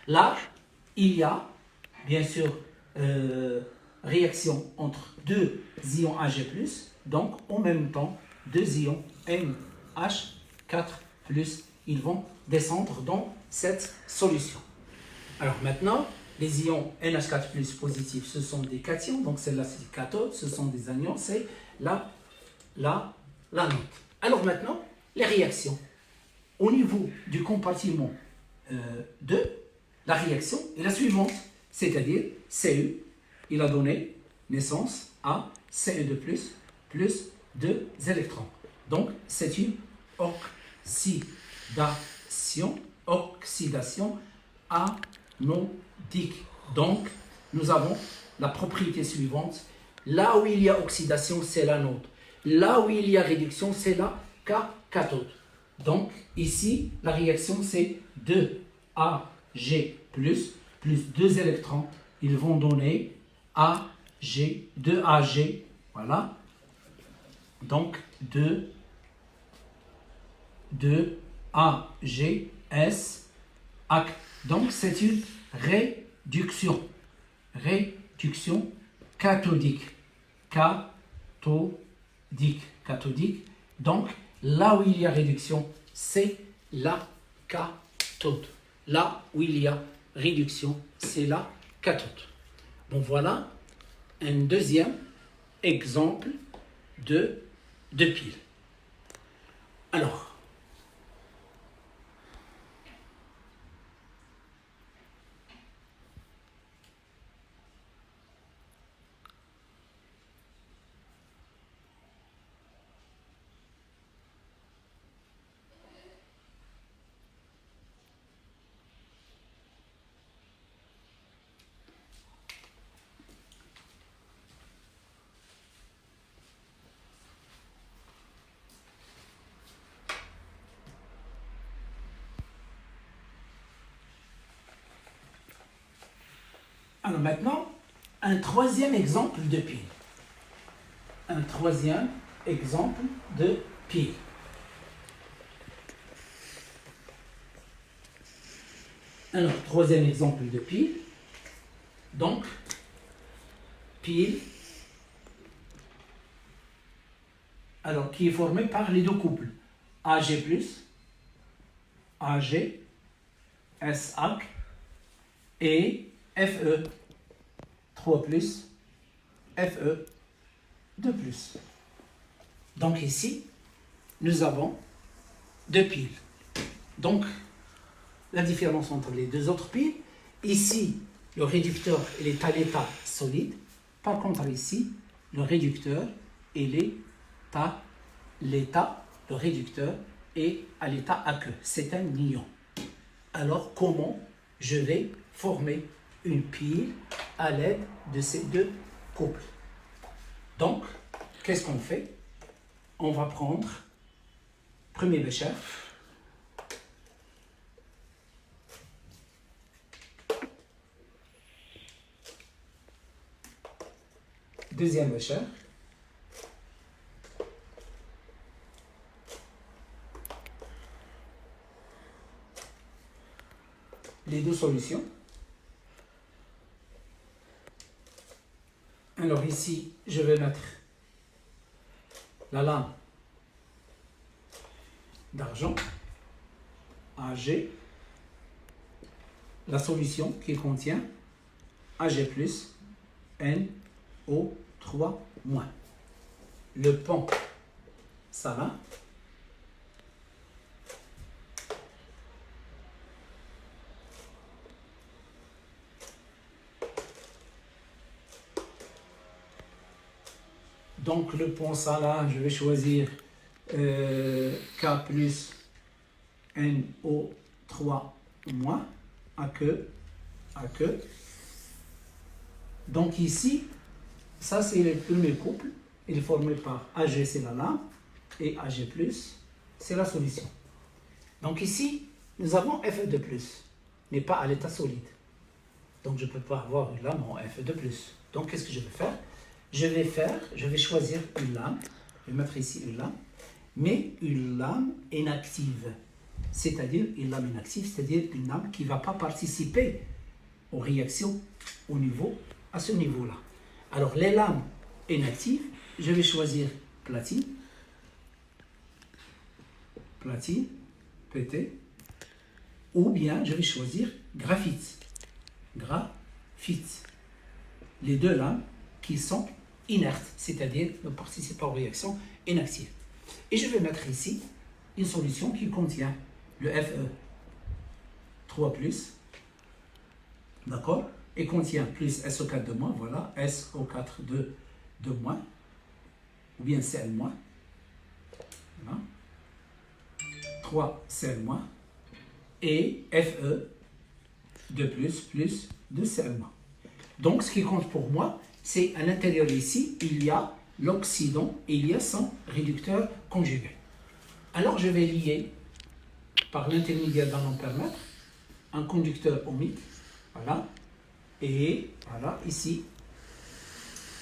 Là, il y a, bien sûr, réaction entre deux ions Ag+, donc en même temps, deux ions NH4+, ils vont descendre dans cette solution. Alors maintenant, les ions NH4+ positifs, ce sont des cations, donc celle-là c'est des cathodes, ce sont des anions, c'est la note. Alors maintenant, les réactions. Au niveau du compartiment 2, la réaction est la suivante, c'est-à-dire Cu, il a donné naissance à Ce2+, plus 2 électrons. Donc c'est une oxydation anodique. Donc nous avons la propriété suivante. Là où il y a oxydation, c'est l'anode. Là où il y a réduction, c'est la cathode. Donc ici, la réaction c'est 2Ag+, plus 2 électrons. Ils vont donner Ag, 2Ag, voilà. Donc 2AgS. Donc c'est une réduction cathodique. Donc là où il y a réduction, c'est la cathode. Là où il y a réduction, c'est la cathode. Donc voilà un deuxième exemple de pile. Alors, maintenant, un troisième exemple de pile. Un troisième exemple de pile. Alors, troisième exemple de pile. Donc, pile, alors qui est formé par les deux couples Ag+, Ag, SH et Fe, 3+, Fe, 2+. Donc ici, nous avons deux piles. Donc, la différence entre les deux autres piles, ici, le réducteur il est à l'état solide. Par contre, ici, le réducteur il est à l'état, le réducteur est à l'état aqueux. C'est un ion. Alors, comment je vais former une pile à l'aide de ces deux couples? Donc, qu'est-ce qu'on fait? On va prendre, premier bécher, deuxième bécher, les deux solutions. Alors ici, je vais mettre la lame d'argent, Ag, la solution qui contient Ag+, NO3-. Le pont salin, Donc le pont salin, je vais choisir K plus NO3 moins AQ. Donc ici, ça c'est le premier couple. Il est formé par AG, c'est la lame, et AG+, c'est la solution. Donc ici, nous avons Fe de plus, mais pas à l'état solide. Donc je ne peux pas avoir une lame en Fe de plus. Donc qu'est-ce que je vais faire? Je vais choisir une lame, je vais mettre ici une lame, mais une lame inactive. C'est-à-dire une lame inactive, c'est-à-dire une lame qui ne va pas participer aux réactions à ce niveau-là. Alors les lames inactives, je vais choisir platine, PT, ou bien je vais choisir graphite. Les deux lames qui sont inertes, c'est-à-dire ne participent pas aux réactions inactives. Et je vais mettre ici une solution qui contient le Fe3+, d'accord, et contient plus SO4 de moins, voilà, SO4 de moins, ou bien Cl moins, voilà, 3 Cl moins, et Fe de plus de Cl moins. Donc ce qui compte pour moi, c'est à l'intérieur ici, il y a l'oxydant et il y a son réducteur conjugué. Alors je vais lier par l'intermédiaire d'un ampèremètre un conducteur ohmique, voilà, et voilà, ici,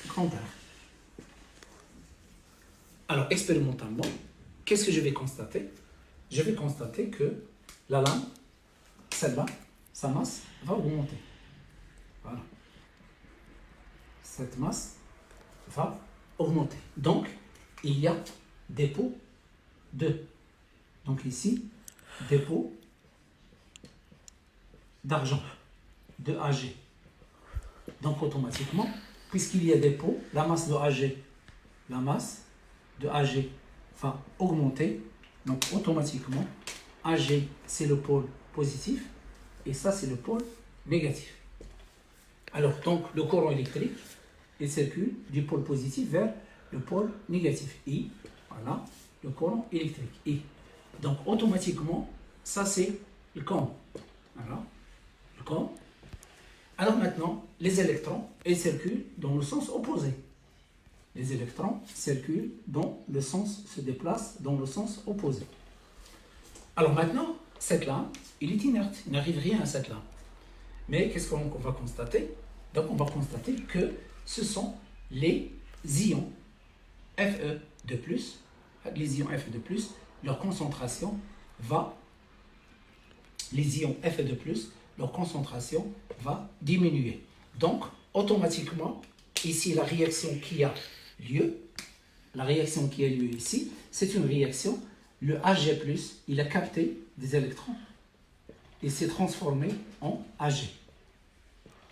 grand R. Alors, expérimentalement, qu'est-ce que je vais constater? Je vais constater que la lame, celle-là, sa masse va augmenter. Voilà. Cette masse va augmenter. Donc, il y a dépôt de. Donc ici, dépôt d'argent, de Ag. Donc automatiquement, puisqu'il y a dépôt, la masse de Ag va augmenter. Donc automatiquement, Ag c'est le pôle positif et ça c'est le pôle négatif. Alors donc le courant électrique, il circule du pôle positif vers le pôle négatif. I, voilà, le courant électrique. I. Donc automatiquement, ça c'est le courant. Voilà, le courant. Alors maintenant, les électrons, ils circulent dans le sens opposé. Les électrons circulent dans le sens, se déplacent dans le sens opposé. Alors maintenant, cette lame, il est inerte, il n'arrive rien à cette lame. Mais qu'est-ce qu'on va constater? Donc on va constater que ce sont les ions Fe de plus, les ions Fe de plus, leur concentration va, les ions Fe de plus, leur concentration va diminuer. Donc, automatiquement, ici, la réaction qui a lieu ici, c'est une réaction, le Ag+, il a capté des électrons et s'est transformé en Ag.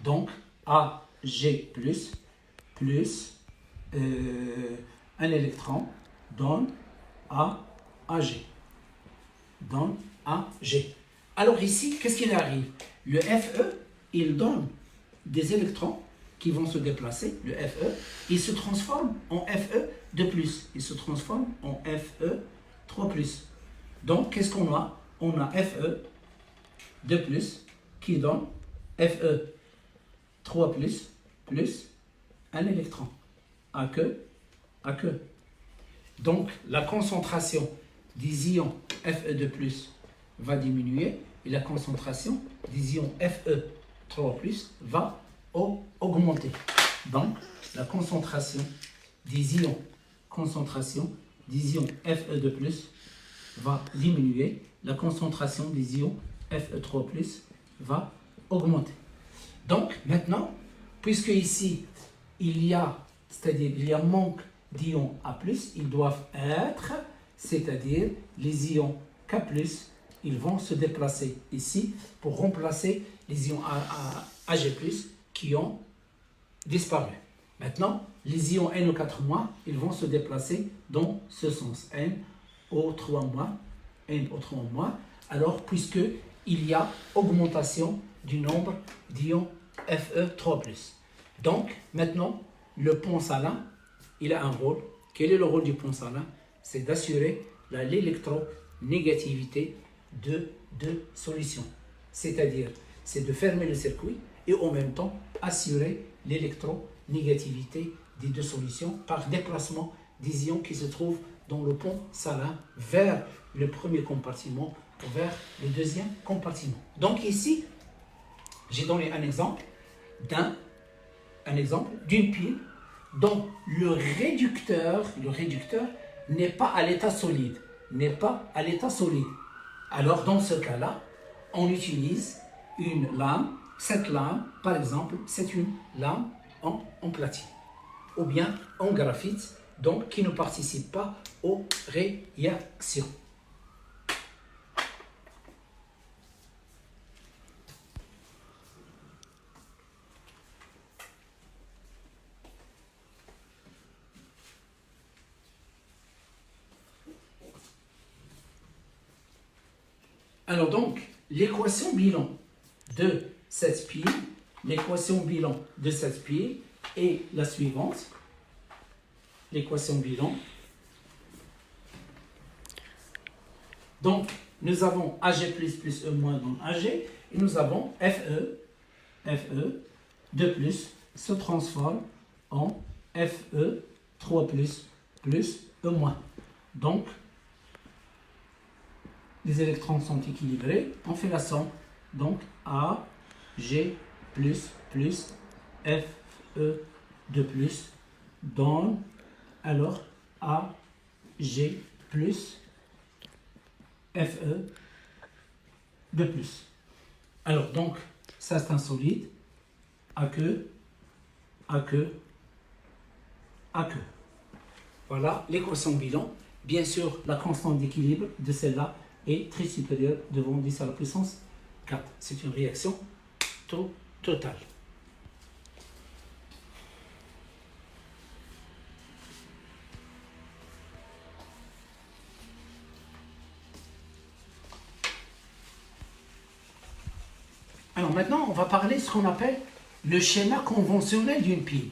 Donc, Ag+, plus un électron donne Ag. Donne Ag. Alors ici, qu'est-ce qu'il arrive? Le Fe, il donne des électrons qui vont se déplacer, le Fe, il se transforme en Fe de plus, il se transforme en Fe3+. Donc, qu'est-ce qu'on a? On a Fe de plus qui donne Fe3+, plus un électron, AQ. Donc, la concentration des ions Fe de plus va diminuer et la concentration des ions Fe3+, va augmenter. Donc, la concentration des ions Fe de plus va diminuer, la concentration des ions Fe3+ va augmenter. Donc, maintenant, puisque ici, il y a manque d'ions A+, ils doivent être, c'est-à-dire les ions K+, ils vont se déplacer ici pour remplacer les ions Ag+, qui ont disparu. Maintenant, les ions NO4-, ils vont se déplacer dans ce sens, NO3-, alors puisque il y a augmentation du nombre d'ions Fe3+. Donc, maintenant, le pont salin, il a un rôle. Quel est le rôle du pont salin? C'est d'assurer l'électronégativité de deux solutions. C'est-à-dire, c'est de fermer le circuit et en même temps assurer l'électronégativité des deux solutions par déplacement des ions qui se trouvent dans le pont salin vers le premier compartiment ou vers le deuxième compartiment. Donc ici, j'ai donné un exemple d'une pile dont le réducteur n'est pas à l'état solide. Alors dans ce cas-là, on utilise une lame. Cette lame, par exemple, c'est une lame en platine ou bien en graphite, donc qui ne participe pas aux réactions. Alors donc, l'équation bilan de cette pile est la suivante. L'équation bilan. Donc, nous avons AG plus E moins dans AG, et nous avons FE 2 plus se transforme en FE 3 plus E moins. Donc, les électrons sont équilibrés, on fait la somme. Donc, AG plus FE 2 plus donne alors AG plus FE 2 plus. Alors, donc, ça c'est un solide, aqueux. Voilà l'équation bilan. Bien sûr, la constante d'équilibre de celle-là est très supérieure devant 10 à la puissance 4. C'est une réaction totale. Alors maintenant, on va parler de ce qu'on appelle le schéma conventionnel d'une pile.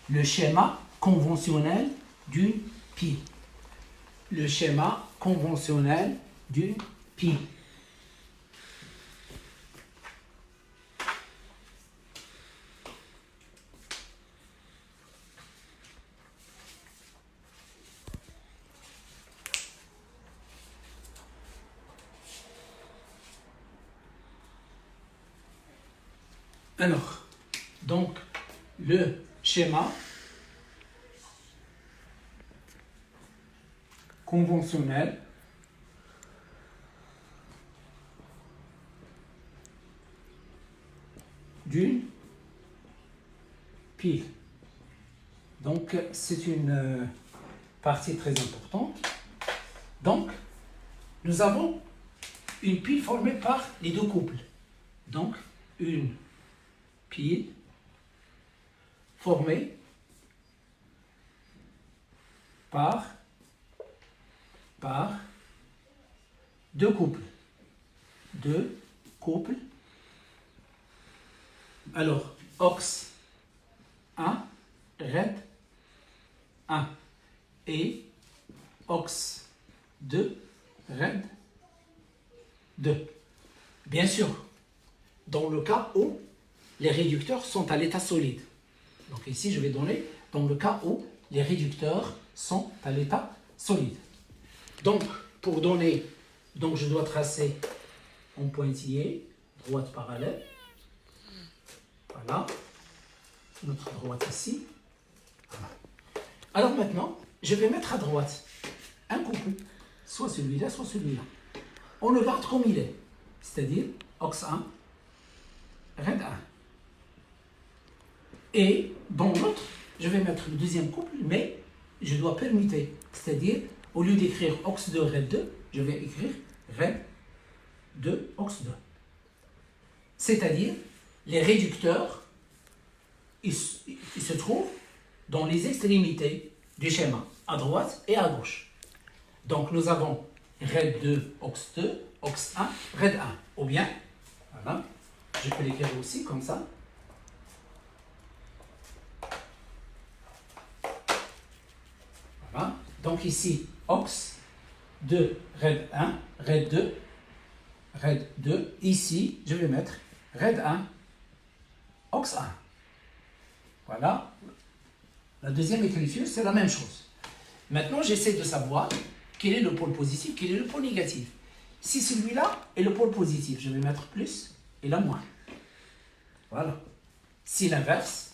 Le schéma conventionnel d'une pile. Le schéma conventionnel d'une pile. Alors, donc, le schéma conventionnel d'une pile. Donc, c'est une partie très importante. Donc, nous avons une pile formée par les deux couples. Donc, une pile formée par deux couples. Alors, OX 1, RED 1 et OX 2, RED 2. Bien sûr, dans le cas où les réducteurs sont à l'état solide. Donc ici, je vais donner dans le cas où les réducteurs sont à l'état solide. Donc, pour donner, je dois tracer en pointillé, droite parallèle. Voilà. Notre droite ici. Voilà. Alors maintenant, je vais mettre à droite un couple, soit celui-là, soit celui-là. On le garde comme il est, c'est-à-dire OX 1, RED 1. Et dans l'autre, je vais mettre le deuxième couple, mais je dois permuter. C'est-à-dire, au lieu d'écrire OX 2, RED 2, je vais écrire RED 2, OX 2. C'est-à-dire, les réducteurs, ils se trouvent dans les extrémités du schéma, à droite et à gauche. Donc, nous avons RED 2, OX 2, OX 1, RED 1. Ou bien, voilà, je peux l'écrire aussi comme ça. Donc ici, ox 2, RAID 1, RAID 2, RAID 2. Ici, je vais mettre RAID 1, ox 1. Voilà. La deuxième écriture, c'est la même chose. Maintenant, j'essaie de savoir quel est le pôle positif, quel est le pôle négatif. Si celui-là est le pôle positif, je vais mettre plus et là moins. Voilà. Si l'inverse,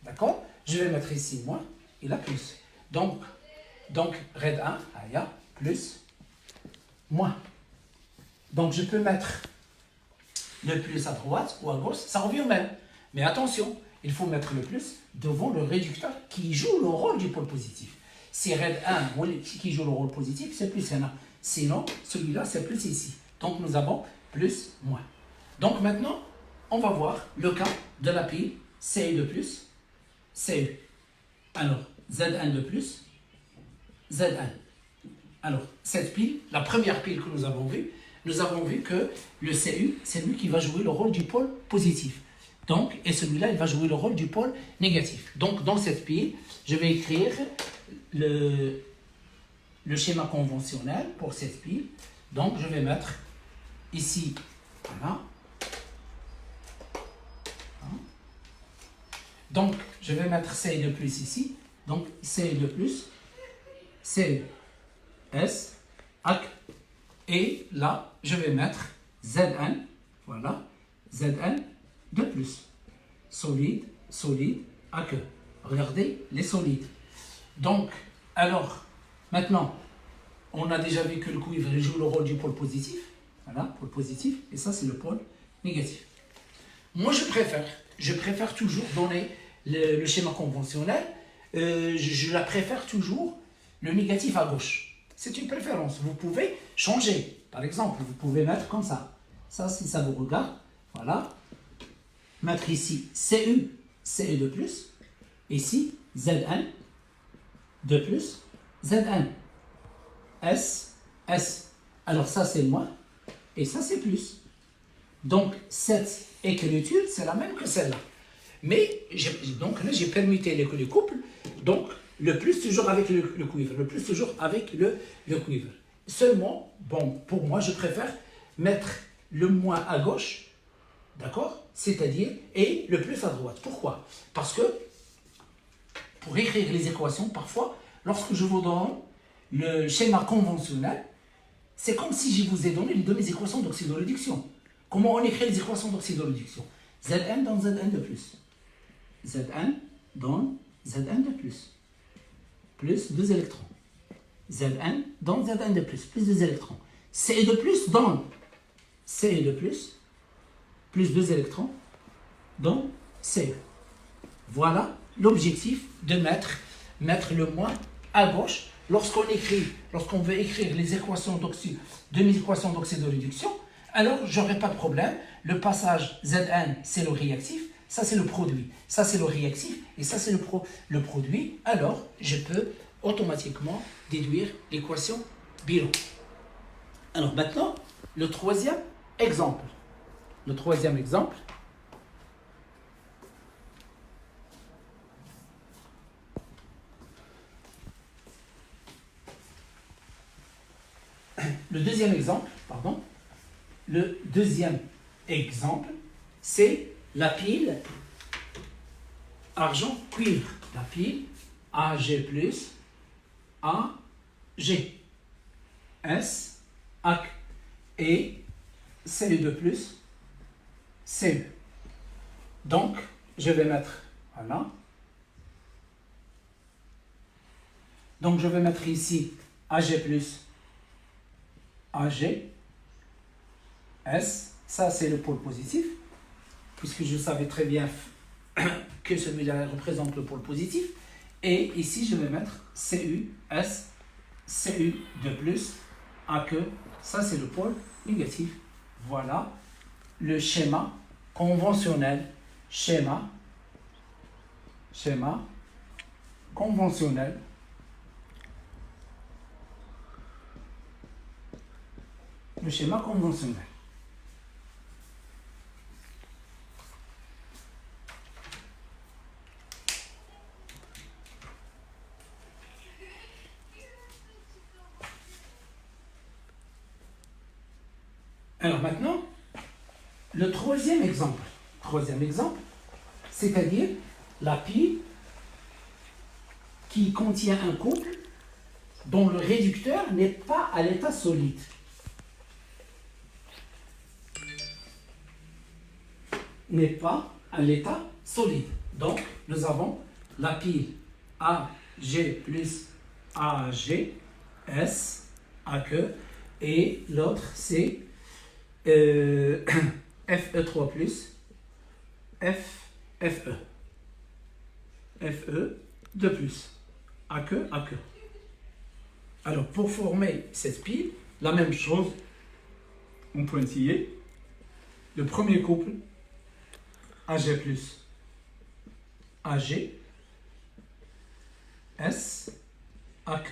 d'accord, je vais mettre ici moins et là plus. Donc RAID 1, Aya, plus, moins. Donc je peux mettre le plus à droite ou à gauche, ça revient au même. Mais attention, il faut mettre le plus devant le réducteur qui joue le rôle du pôle positif. Si RAID 1 qui joue le rôle positif, c'est plus là. Sinon, celui-là, c'est plus ici. Donc nous avons plus, moins. Donc maintenant, on va voir le cas de la pile CU de plus, CU. Alors, Z1 de plus, Z1. Alors, cette pile, la première pile que nous avons vu que le CU, c'est lui qui va jouer le rôle du pôle positif. Donc, et celui-là, il va jouer le rôle du pôle négatif. Donc, dans cette pile, je vais écrire le schéma conventionnel pour cette pile. Donc, je vais mettre ici, voilà. Donc, je vais mettre CU de plus ici. Donc, CU de plus, CU, S, AC. Et là, je vais mettre Zn, voilà, Zn de plus. Solide, solide, AC. Regardez les solides. Donc, alors, maintenant, on a déjà vu que le cuivre joue le rôle du pôle positif. Voilà, pôle positif. Et ça, c'est le pôle négatif. Moi, je préfère toujours donner le schéma conventionnel. Je la préfère toujours le négatif à gauche. C'est une préférence. Vous pouvez changer. Par exemple, vous pouvez mettre comme ça. Ça, si ça vous regarde, voilà. Mettre ici CU, CU de plus. Ici, Zn de plus, Zn. S, S. Alors ça, c'est moins. Et ça, c'est plus. Donc, cette écriture, c'est la même que celle-là. Mais, donc là, j'ai permuté les couples. Donc, le plus toujours avec le cuivre. Le plus toujours avec le cuivre. Seulement, bon, pour moi, je préfère mettre le moins à gauche, d'accord? C'est-à-dire, et le plus à droite. Pourquoi? Parce que, pour écrire les équations, parfois, lorsque je vous donne le schéma conventionnel, c'est comme si je vous ai donné les deux équations d'oxydoréduction. Comment on écrit les équations d'oxydoréduction? Zn dans Zn de plus. Zn dans Zn de plus. Plus 2 électrons. Zn dans Zn de plus. Plus 2 électrons. Ce de plus dans Ce de plus. Plus 2 électrons dans Ce. Voilà l'objectif de mettre le moins à gauche. Lorsqu'on veut écrire les équations demi-équations d'oxydoréduction, alors j'aurai pas de problème. Le passage Zn, c'est le réactif, ça c'est le produit, ça c'est le réactif, et ça c'est le produit. Alors, je peux automatiquement déduire l'équation bilan. Alors maintenant, le troisième exemple. Le troisième exemple. Le deuxième exemple, c'est la pile argent-cuivre. La pile Ag+, Ag, S, AC et Cu de plus, Cu. Donc, je vais mettre, voilà. Donc, je vais mettre ici Ag+, Ag, S, ça c'est le pôle positif, puisque je savais très bien que celui-là représente le pôle positif. Et ici, je vais mettre Cu, S, Cu de plus, AC, ça c'est le pôle négatif. Voilà le schéma conventionnel, schéma conventionnel. Le schéma conventionnel. Alors maintenant, le troisième exemple. C'est-à-dire la pile qui contient un couple dont le réducteur n'est pas à l'état solide. N'est pas à l'état solide. Donc, nous avons la pile AG plus AG, S, AQ, et l'autre c'est FE3 plus FE. FE 2 plus. AQ. Alors, pour former cette pile, la même chose, en pointillé, le premier couple, AG plus AG, S, AC.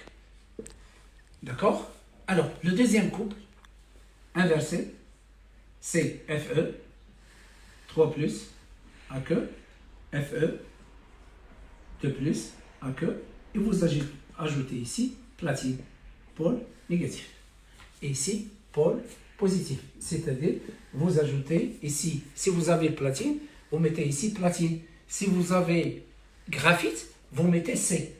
D'accord? Alors, le deuxième couple, inversé, c'est FE, 3 plus, AQ, FE, 2 plus, AQ, et vous ajoutez ici platine, pôle négatif. Et ici, pôle positif. C'est-à-dire, vous ajoutez ici, si vous avez platine, vous mettez ici platine. Si vous avez graphite, vous mettez C.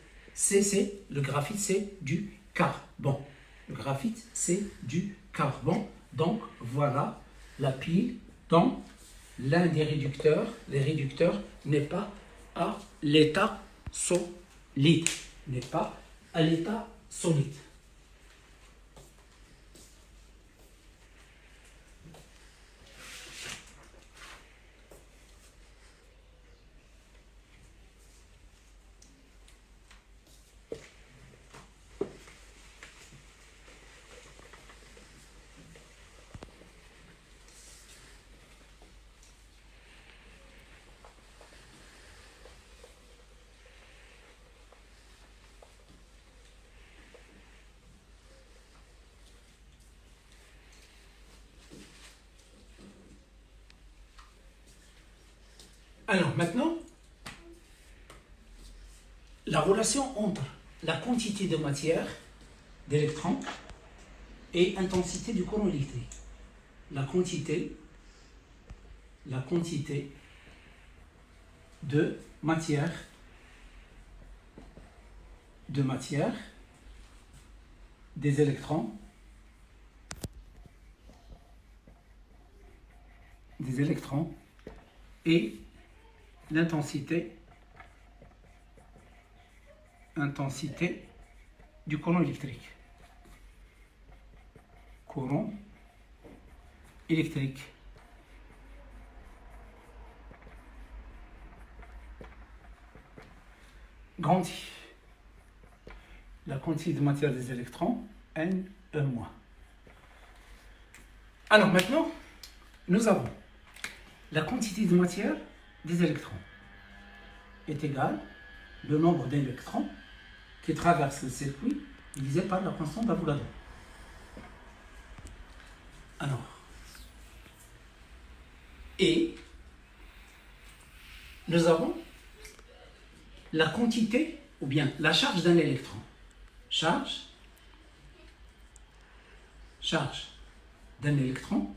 Le graphite, c'est du carbone. Le graphite, c'est du carbone. Donc, voilà la pile dont l'un des réducteurs, les réducteurs, n'est pas à l'état solide. N'est pas à l'état solide. Alors maintenant, la relation entre la quantité de matière, d'électrons, et intensité du courant électrique. La quantité de matière, des électrons, et l'intensité du courant électrique. Grandit. La quantité de matière des électrons, N, E-. Alors maintenant, nous avons la quantité de matière des électrons est égale le nombre d'électrons qui traversent le circuit divisé par la constante d'Avogadro. Alors, et nous avons la quantité ou bien la charge d'un électron. Charge d'un électron.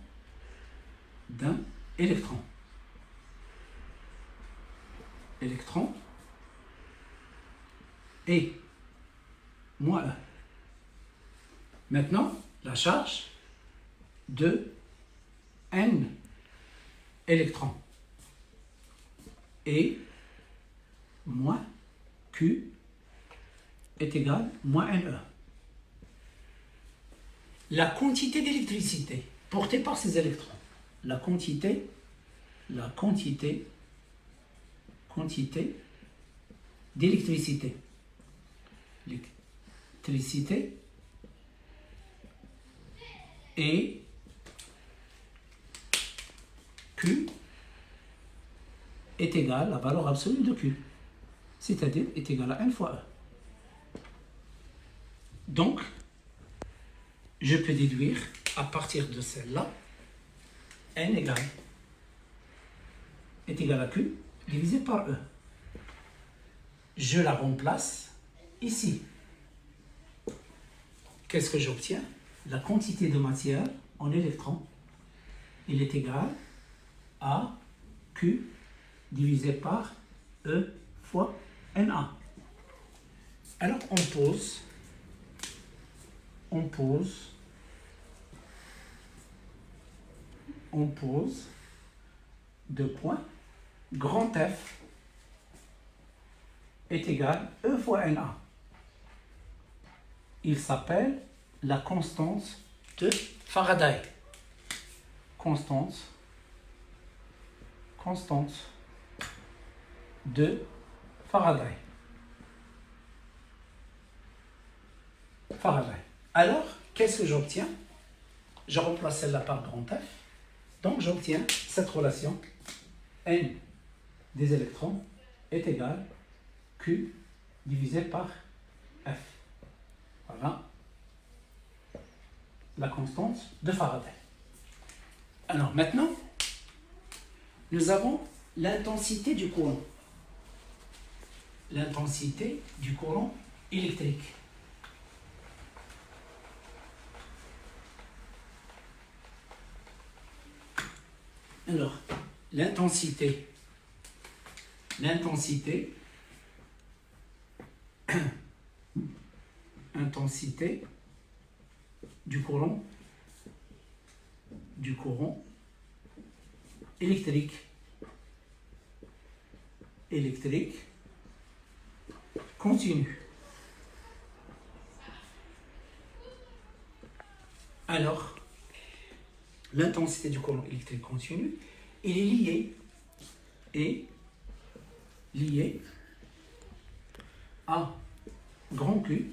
Électron et moins 1. Maintenant, la charge de N électrons et moins Q est égal moins NE. La quantité d'électricité portée par ces électrons, la quantité d'électricité, et Q est égal à la valeur absolue de Q, c'est-à-dire est égal à N fois E. Donc, je peux déduire à partir de celle-là, N est égal à Q divisé par E. Je la remplace ici. Qu'est-ce que j'obtiens? La quantité de matière en électrons il est égal à Q divisé par E fois Na. Alors on pose deux points, grand F est égal à E fois Na. Il s'appelle la constante de Faraday. Constante de Faraday. Alors, qu'est-ce que j'obtiens? Je remplace celle-là par grand F. Donc, j'obtiens cette relation N des électrons est égal à Q divisé par F. Voilà la constante de Faraday. Alors, maintenant, nous avons l'intensité du courant. L'intensité du courant électrique. Alors, l'intensité du courant électrique continu. Alors, l'intensité du courant électrique continu, il est lié à grand Q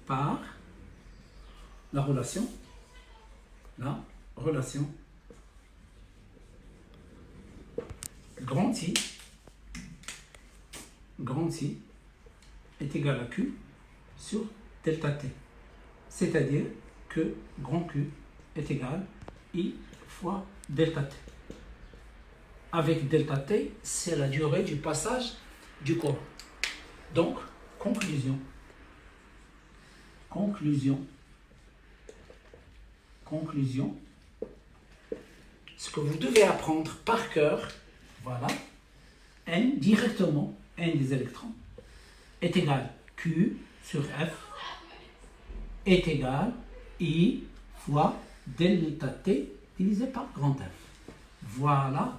par la relation grand I est égal à Q sur delta T. C'est-à-dire que grand Q est égal à I fois delta T. Avec delta T, c'est la durée du passage du courant. Donc, conclusion. Ce que vous devez apprendre par cœur, voilà, N directement, N des électrons, est égal Q sur F est égal I fois delta T divisé par grand F. Voilà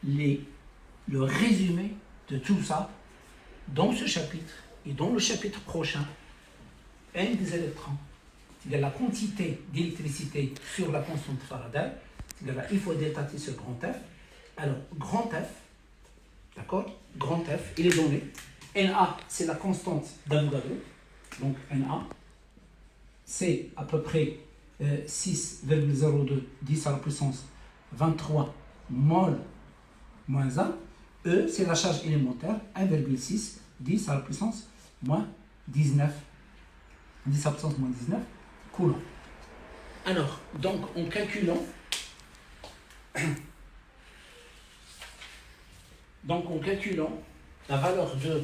le résumé de tout ça dans ce chapitre et dans le chapitre prochain. N des électrons, c'est la quantité d'électricité sur la constante de Faraday, c'est égal à I fois delta T sur grand F. Alors, grand F, d'accord? Grand F, il est donné. Na, c'est la constante d'Avogadro. Donc, Na, c'est à peu près 6,02 10 à la puissance 23 mol moins 1. E, c'est la charge élémentaire, 1,6 10 à la puissance moins 19. 10 à la puissance moins 19 coulomb. Alors, donc, en calculant la valeur de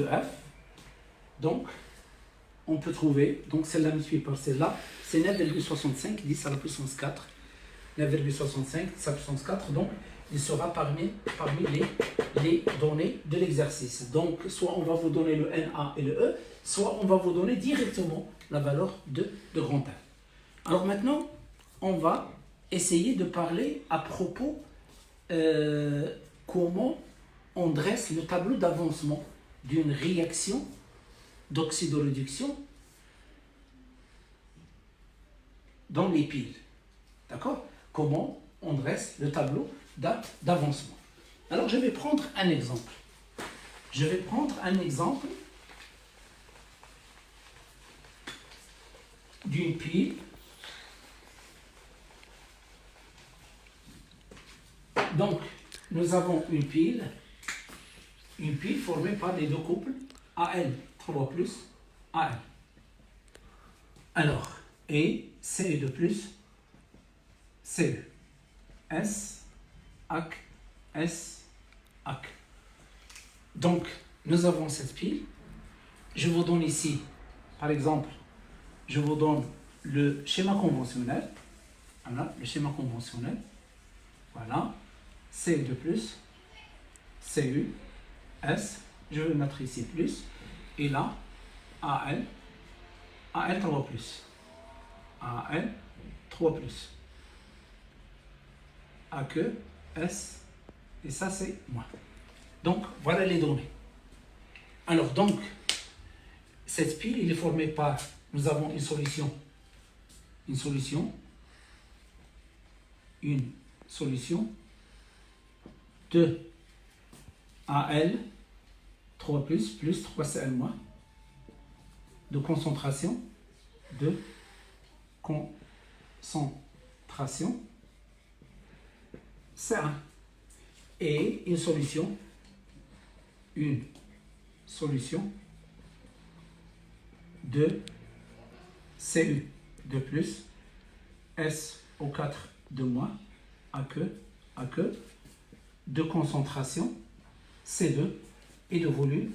F, donc on peut trouver, donc celle-là multipliée par celle-là, c'est 9,65 10 à la puissance 4. 9,65 10 à la puissance 4, donc il sera parmi les données de l'exercice. Donc soit on va vous donner le Na et le E, soit on va vous donner directement la valeur de grand F. Alors maintenant, on va essayer de parler à propos comment on dresse le tableau d'avancement d'une réaction d'oxydoréduction dans les piles. D'accord? Comment on dresse le tableau d'avancement. Alors, je vais prendre un exemple. D'une pile. Donc, nous avons une pile formée par les deux couples AN 3 plus AN. Alors, et CE2 plus CE. S, AC, S, AC. Donc, nous avons cette pile. Je vous donne ici, par exemple, je vous donne le schéma conventionnel. Voilà, le schéma conventionnel. Voilà. CE2+, CU, S. Je vais mettre ici plus. Et là, AL, AL3+. AL3+. AQ, S. Et ça, c'est moins. Donc, voilà les données. Alors, donc, cette pile, il est formée par, nous avons une solution, de AL 3 plus 3Cl moins de concentration C1 et une solution de CU de plus SO4 de moins AQ de concentration C2 et de volume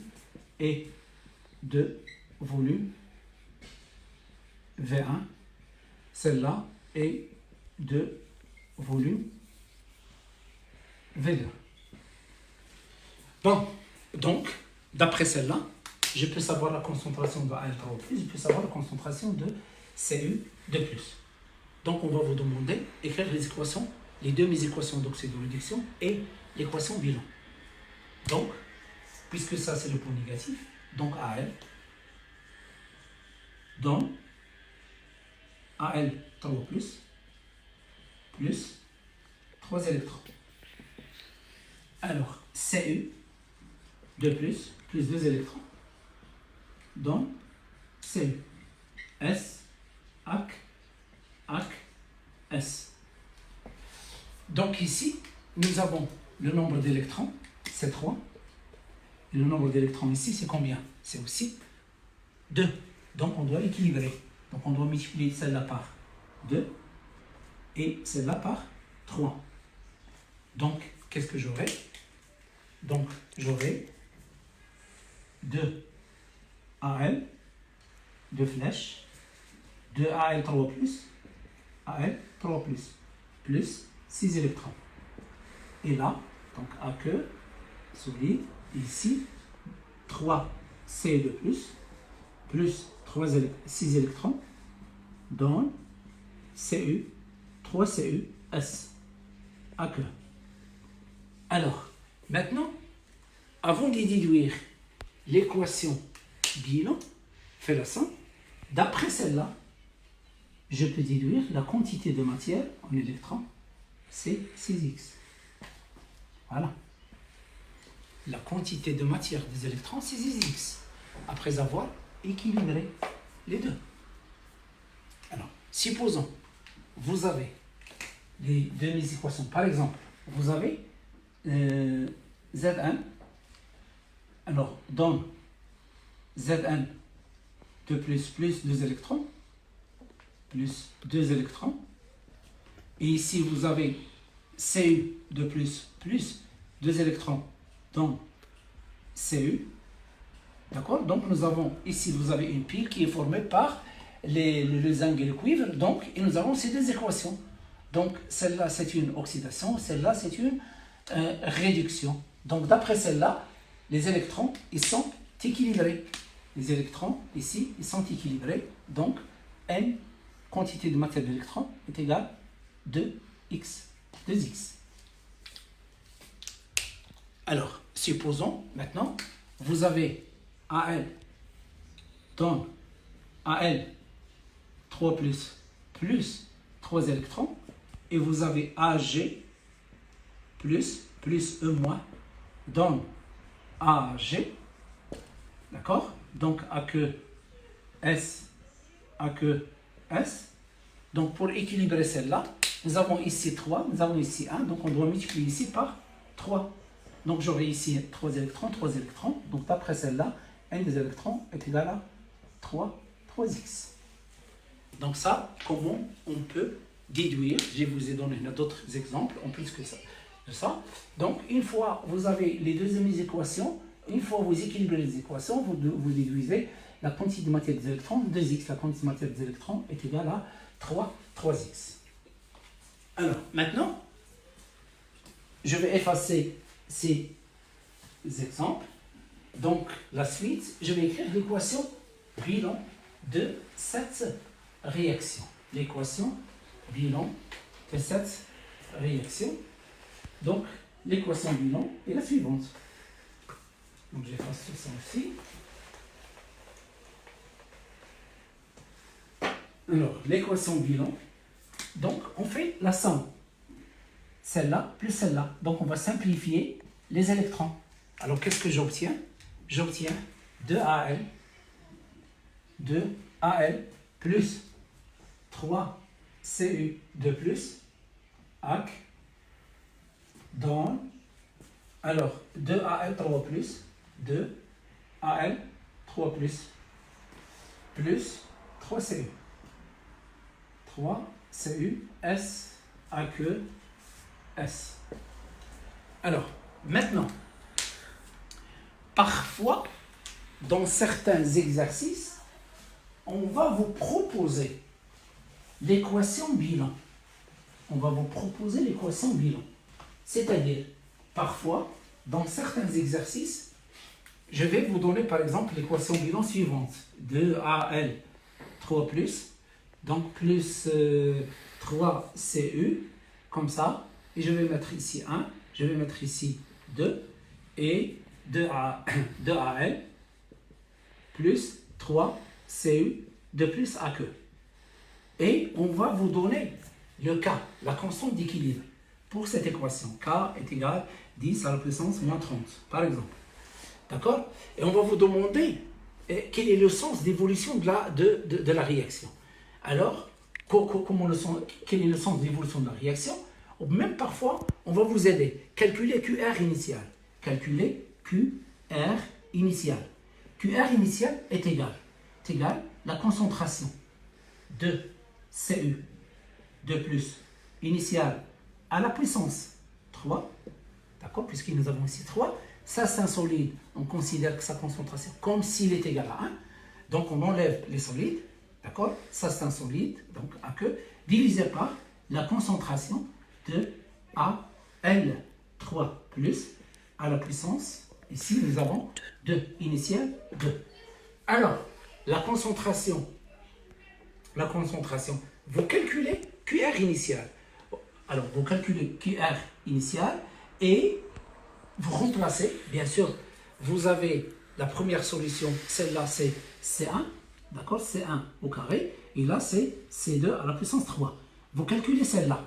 V1, celle-là, et de volume V2. Bon, donc, d'après celle-là, je peux savoir la concentration de AL3+, je peux savoir la concentration de CU2+. Donc, on va vous demander d'écrire les équations, les deux mes équations d'oxydoréduction et l'équation bilan. Donc, puisque ça c'est le point négatif, donc AL donne AL3+, plus 3 électrons. Alors, CU de plus 2 électrons, donne CU, S, AC, S. Donc ici, nous avons le nombre d'électrons, c'est 3. Et le nombre d'électrons ici, c'est combien? C'est aussi 2. Donc on doit équilibrer. Donc on doit multiplier celle-là par 2 et celle-là par 3. Donc, qu'est-ce que j'aurai? Donc, j'aurai 2 AL, 2 flèches, 2 AL3+, AL3+, plus 6 électrons. Et là, donc AQ, solide, ici, 3 CE2+, plus 6 électrons, donne CU, 3 CU, S, AQ. Alors, maintenant, avant de déduire l'équation bilan, fait la somme, d'après celle-là, je peux déduire la quantité de matière en électrons, c'est 6x. Voilà. La quantité de matière des électrons, c'est 6x. Après avoir équilibré les deux. Alors, supposons, vous avez les deux mes équations. Par exemple, vous avez Zn. Alors, dans Zn de plus 2 électrons, plus 2 électrons. Et ici, vous avez Cu de plus 2 électrons dans Cu. D'accord? Donc, nous avons ici, vous avez une pile qui est formée par le zinc et le cuivre. Donc, et nous avons ces deux équations. Donc, celle-là, c'est une oxydation. Celle-là, c'est une réduction. Donc, d'après celle-là, les électrons, ils sont équilibrés. Les électrons, ici, ils sont équilibrés. Donc, N, quantité de matière d'électrons, est égale à 2x. Alors, supposons maintenant, vous avez AL dans AL 3 plus 3 électrons, et vous avez AG plus E moins dans AG, d'accord? Donc AQ S, donc pour équilibrer celle-là, nous avons ici 3, nous avons ici 1, donc on doit multiplier ici par 3. Donc j'aurai ici 3 électrons, donc d'après celle-là, N des électrons est égal à 3x. Donc ça, comment on peut déduire. Je vous ai donné d'autres exemples en plus que ça, de ça. Donc, une fois vous avez les deux équations, une fois vous équilibrez les équations, vous déduisez la quantité de matière des électrons, 2x, la quantité de matière des électrons est égale à 3x. Alors, maintenant, je vais effacer ces exemples. Donc, la suite, je vais écrire l'équation bilan de cette réaction. L'équation bilan de cette réaction. Donc, l'équation bilan est la suivante. Donc, j'efface tout ça aussi. Alors, l'équation bilan. Donc, on fait la somme. Celle-là plus celle-là. Donc, on va simplifier les électrons. Alors, qu'est-ce que j'obtiens? J'obtiens 2Al plus 3Cu2 plus AC dans, alors 2Al3 plus 2Al3 plus 3Cu. 3Cu S AQ S. Alors, maintenant, parfois, dans certains exercices, on va vous proposer l'équation bilan. On va vous proposer l'équation bilan. C'est-à-dire, parfois, dans certains exercices, je vais vous donner par exemple l'équation bilan suivante. 2Al3 plus, donc plus 3Cu, comme ça. Et je vais mettre ici 1, je vais mettre ici 2, et 2Al plus 3Cu de plus AQ. Et on va vous donner le K, la constante d'équilibre, pour cette équation. K est égal à 10 à la puissance moins 30, par exemple. D'accord? Et on va vous demander quel est le sens d'évolution de la réaction. Alors, quel est le sens d'évolution de la réaction? Ou même parfois, on va vous aider. Calculer QR initial. Calculer QR initial. QR initial est égal à la concentration de Cu de plus initial à la puissance 3. D'accord? Puisque nous avons ici 3. Ça, c'est un solide. On considère que sa concentration comme s'il est égal à 1. Donc, on enlève les solides. D'accord? Ça, c'est un solide. Donc, AQ divisé par la concentration de Al3 plus à la puissance. Ici, nous avons 2. Initial 2. Alors, la concentration, vous calculez QR initial. Alors, vous calculez QR initial et vous remplacez, bien sûr, vous avez la première solution, celle-là c'est C1, d'accord, C1 au carré, et là c'est C2 à la puissance 3. Vous calculez celle-là,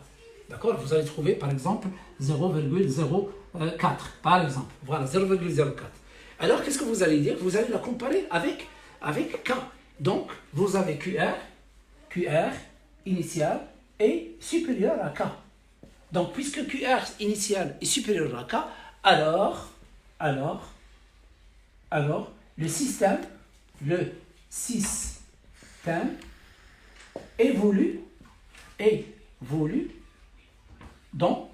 d'accord, vous allez trouver par exemple 0,04, par exemple, voilà, 0,04. Alors qu'est-ce que vous allez dire? Vous allez la comparer avec K. Donc, vous avez QR initial est supérieur à K. Donc, puisque QR initial est supérieur à K, alors, le système évolue dans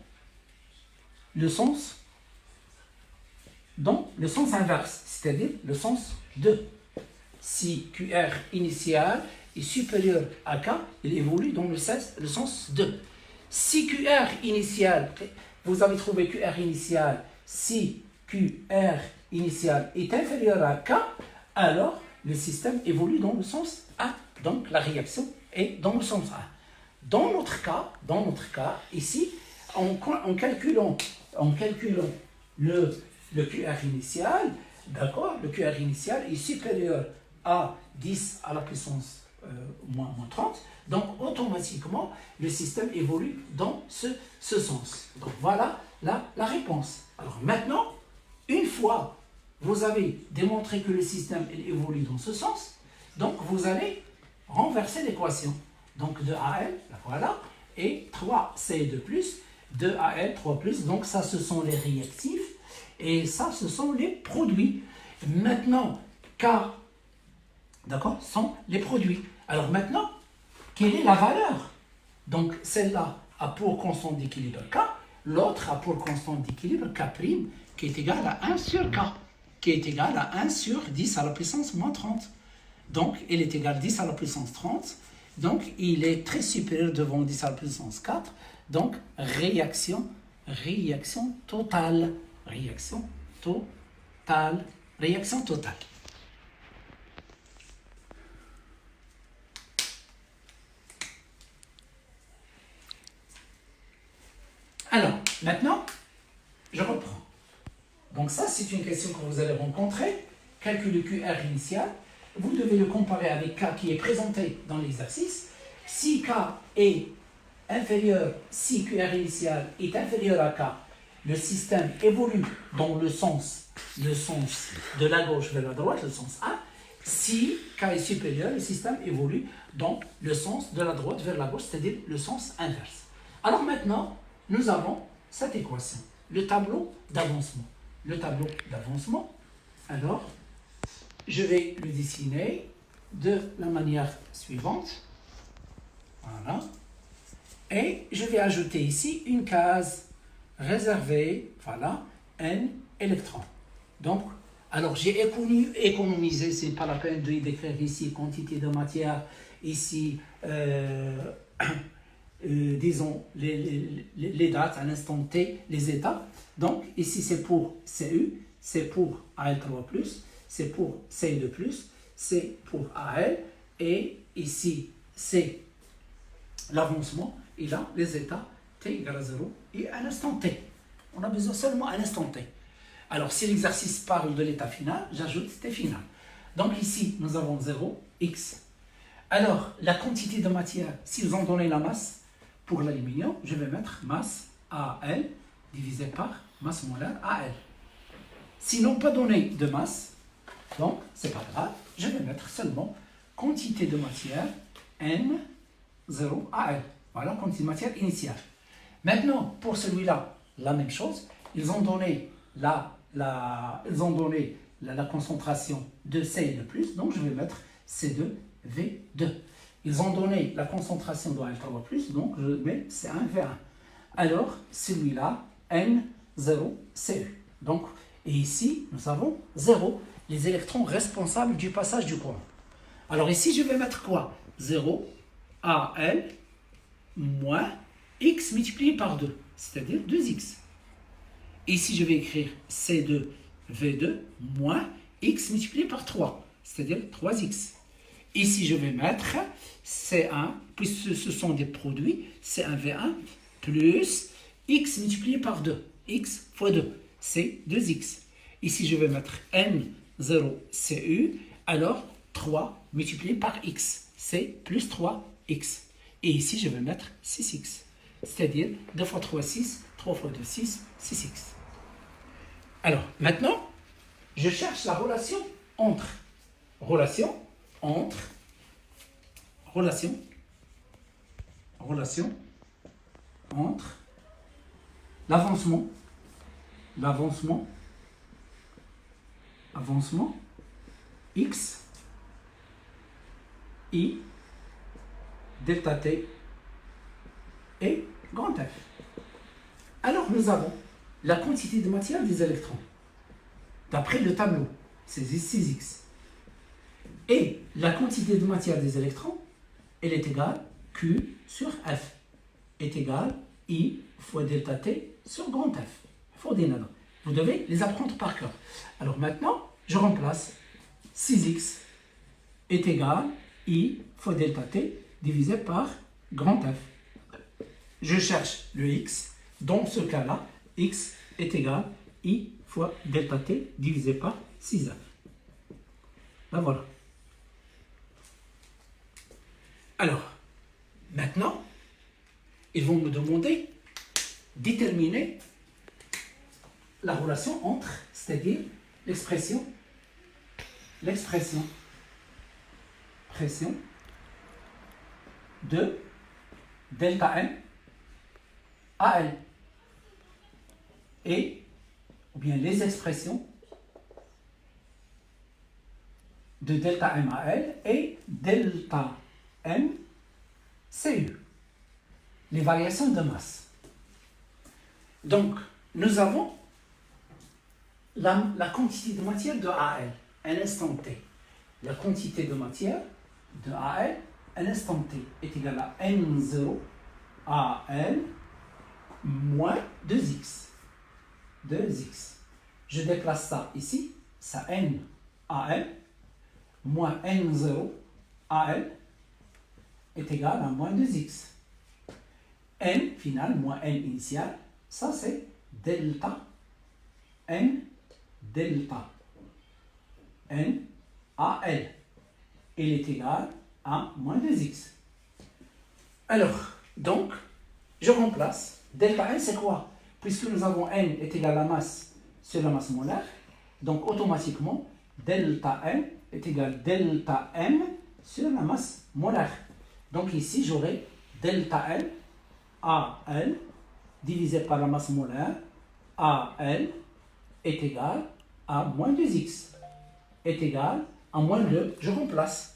le sens inverse, c'est-à-dire le sens 2. Si QR initial est supérieur à K, il évolue dans le sens 2. Si QR initial, vous avez trouvé QR initial, si QR initial est inférieur à K, alors le système évolue dans le sens A. Donc la réaction est dans le sens A. Dans notre cas, ici, en calculant le QR initial, d'accord, le QR initial est supérieur à 10 à la puissance moins 30, donc automatiquement le système évolue dans ce sens. Donc voilà la réponse. Alors maintenant, une fois vous avez démontré que le système évolue dans ce sens, donc vous allez renverser l'équation. Donc 2Al, voilà, et 3C2+, 2Al3+, donc ça ce sont les réactifs, et ça ce sont les produits. Maintenant, K, d'accord, sont les produits. Alors maintenant, quelle est la valeur Donc, celle-là a pour constante d'équilibre K, l'autre a pour constante d'équilibre K', qui est égal à 1 sur K, qui est égal à 1 sur 10 à la puissance moins 30. Donc, il est égal à 10 à la puissance 30. Donc, il est très supérieur devant 10 à la puissance 4. Donc, réaction totale. Réaction totale. Réaction totale. Alors, maintenant, je reprends. Donc ça, c'est une question que vous allez rencontrer. Calcul de QR initial. Vous devez le comparer avec K qui est présenté dans l'exercice. Si K est inférieur, si QR initial est inférieur à K, le système évolue dans le sens de la gauche vers la droite, le sens A. Si K est supérieur, le système évolue dans le sens de la droite vers la gauche, c'est-à-dire le sens inverse. Alors maintenant, nous avons cette équation, le tableau d'avancement. Le tableau d'avancement, alors, je vais le dessiner de la manière suivante. Voilà. Et je vais ajouter ici une case réservée, voilà, N électrons. Donc, alors j'ai économisé, c'est pas la peine d'écrire ici quantité de matière, ici, disons, les dates à l'instant T, les états. Donc, ici c'est pour CU, c'est pour AL3+, c'est pour CI2+, c'est pour AL, et ici c'est l'avancement, et là les états T égale à 0 et à l'instant T. On a besoin seulement à l'instant T. Alors si l'exercice parle de l'état final, j'ajoute T final. Donc ici nous avons 0, X. Alors la quantité de matière, s'ils ont donné la masse pour l'aluminium, je vais mettre masse AL divisé par masse molaire AL. S'ils n'ont pas donné de masse, donc c'est pas grave, je vais mettre seulement quantité de matière N0 AL. Voilà, quantité de matière initiale. Maintenant, pour celui-là, la même chose. Ils ont donné la concentration de CI2+, donc je vais mettre C2V2. Ils ont donné la concentration de Al3+, donc je mets C1V1. Alors, celui-là, N0CU. Donc, et ici, nous avons 0, les électrons responsables du passage du courant. Alors ici, je vais mettre quoi? 0 AL moins X multiplié par 2, c'est-à-dire 2X. Ici, je vais écrire C2V2 moins X multiplié par 3, c'est-à-dire 3X. Ici, je vais mettre C1, puisque ce sont des produits, C1V1 plus X multiplié par 2, X fois 2, c'est 2X. Ici, je vais mettre N0CU, alors 3 multiplié par X, c'est plus 3X. Et ici, je vais mettre 6X, c'est-à-dire 2 fois 3, 6, 3 fois 2, 6, 6X. Alors, maintenant, je cherche la relation entre l'avancement X, I, delta T et grand F. Alors, nous avons la quantité de matière des électrons. D'après le tableau, c'est 6X. Et la quantité de matière des électrons, elle est égale Q sur F, est égale I fois delta T sur grand F. Il faut des nanots. Vous devez les apprendre par cœur. Alors maintenant, je remplace 6X est égal I fois delta T divisé par grand F. Je cherche le X. Dans ce cas-là, X est égal I fois delta T divisé par 6F. Ben voilà. Alors, maintenant, ils vont me demander de déterminer la relation entre, c'est-à-dire l'expression pression de delta M AL et ou bien les expressions de delta M AL et delta M CU. les variations de masse. Donc, nous avons la quantité de matière de AL, un instant T. La quantité de matière de AL, un instant T, est égale à N0 AL moins 2X. 2X. Je déplace ça ici, ça N AL moins N0 AL est égal à moins 2X. N final moins N initial, ça c'est delta N delta N AL. Il est égal à moins 2X. Alors, donc, je remplace. Delta N, c'est quoi? Puisque nous avons N est égal à la masse sur la masse molaire, donc automatiquement, delta N est égal à delta M sur la masse molaire. Donc ici, j'aurai delta N AL divisé par la masse molaire, AL est égal à moins 2X, est égal à moins 2. Je remplace.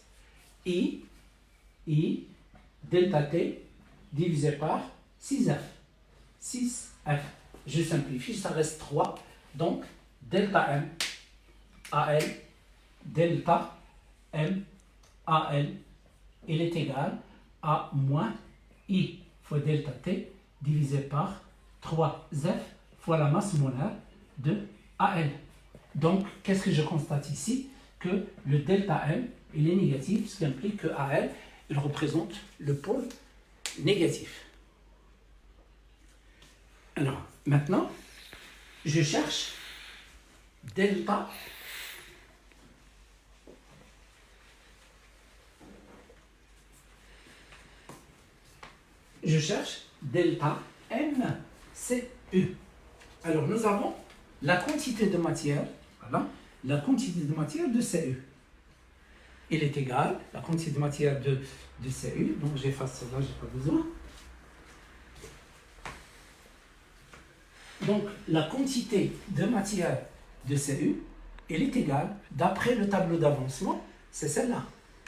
I delta T divisé par 6F. 6F. Je simplifie, ça reste 3. Donc, delta M AL, delta M AL, il est égal à moins I fois delta T divisé par 3F fois la masse molaire de AL. Donc, qu'est-ce que je constate ici? Que le delta M, il est négatif, ce qui implique que AL, il représente le pôle négatif. Alors, maintenant, je cherche delta MCU. Alors, nous avons la quantité de matière, voilà, la quantité de matière de CU. Il est égal, la quantité de matière de CU, donc j'efface cela, je n'ai pas besoin. Donc, la quantité de matière de CU, elle est égale, d'après le tableau d'avancement, c'est celle-là.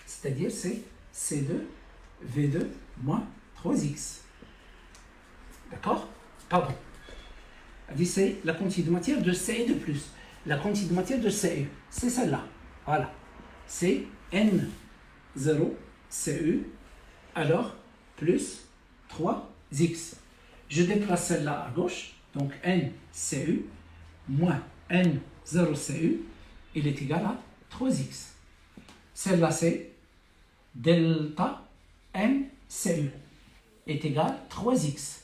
C'est-à-dire, c'est C2, V2, moins 3X. D'accord? Pardon. C'est la quantité de matière de CE de plus. La quantité de matière de CU, c'est celle-là. Voilà. C'est N0 CU, alors plus 3X. Je déplace celle-là à gauche. Donc NCU moins N0CU, il est égal à 3X. Celle-là, c'est delta MCU est égal à 3X.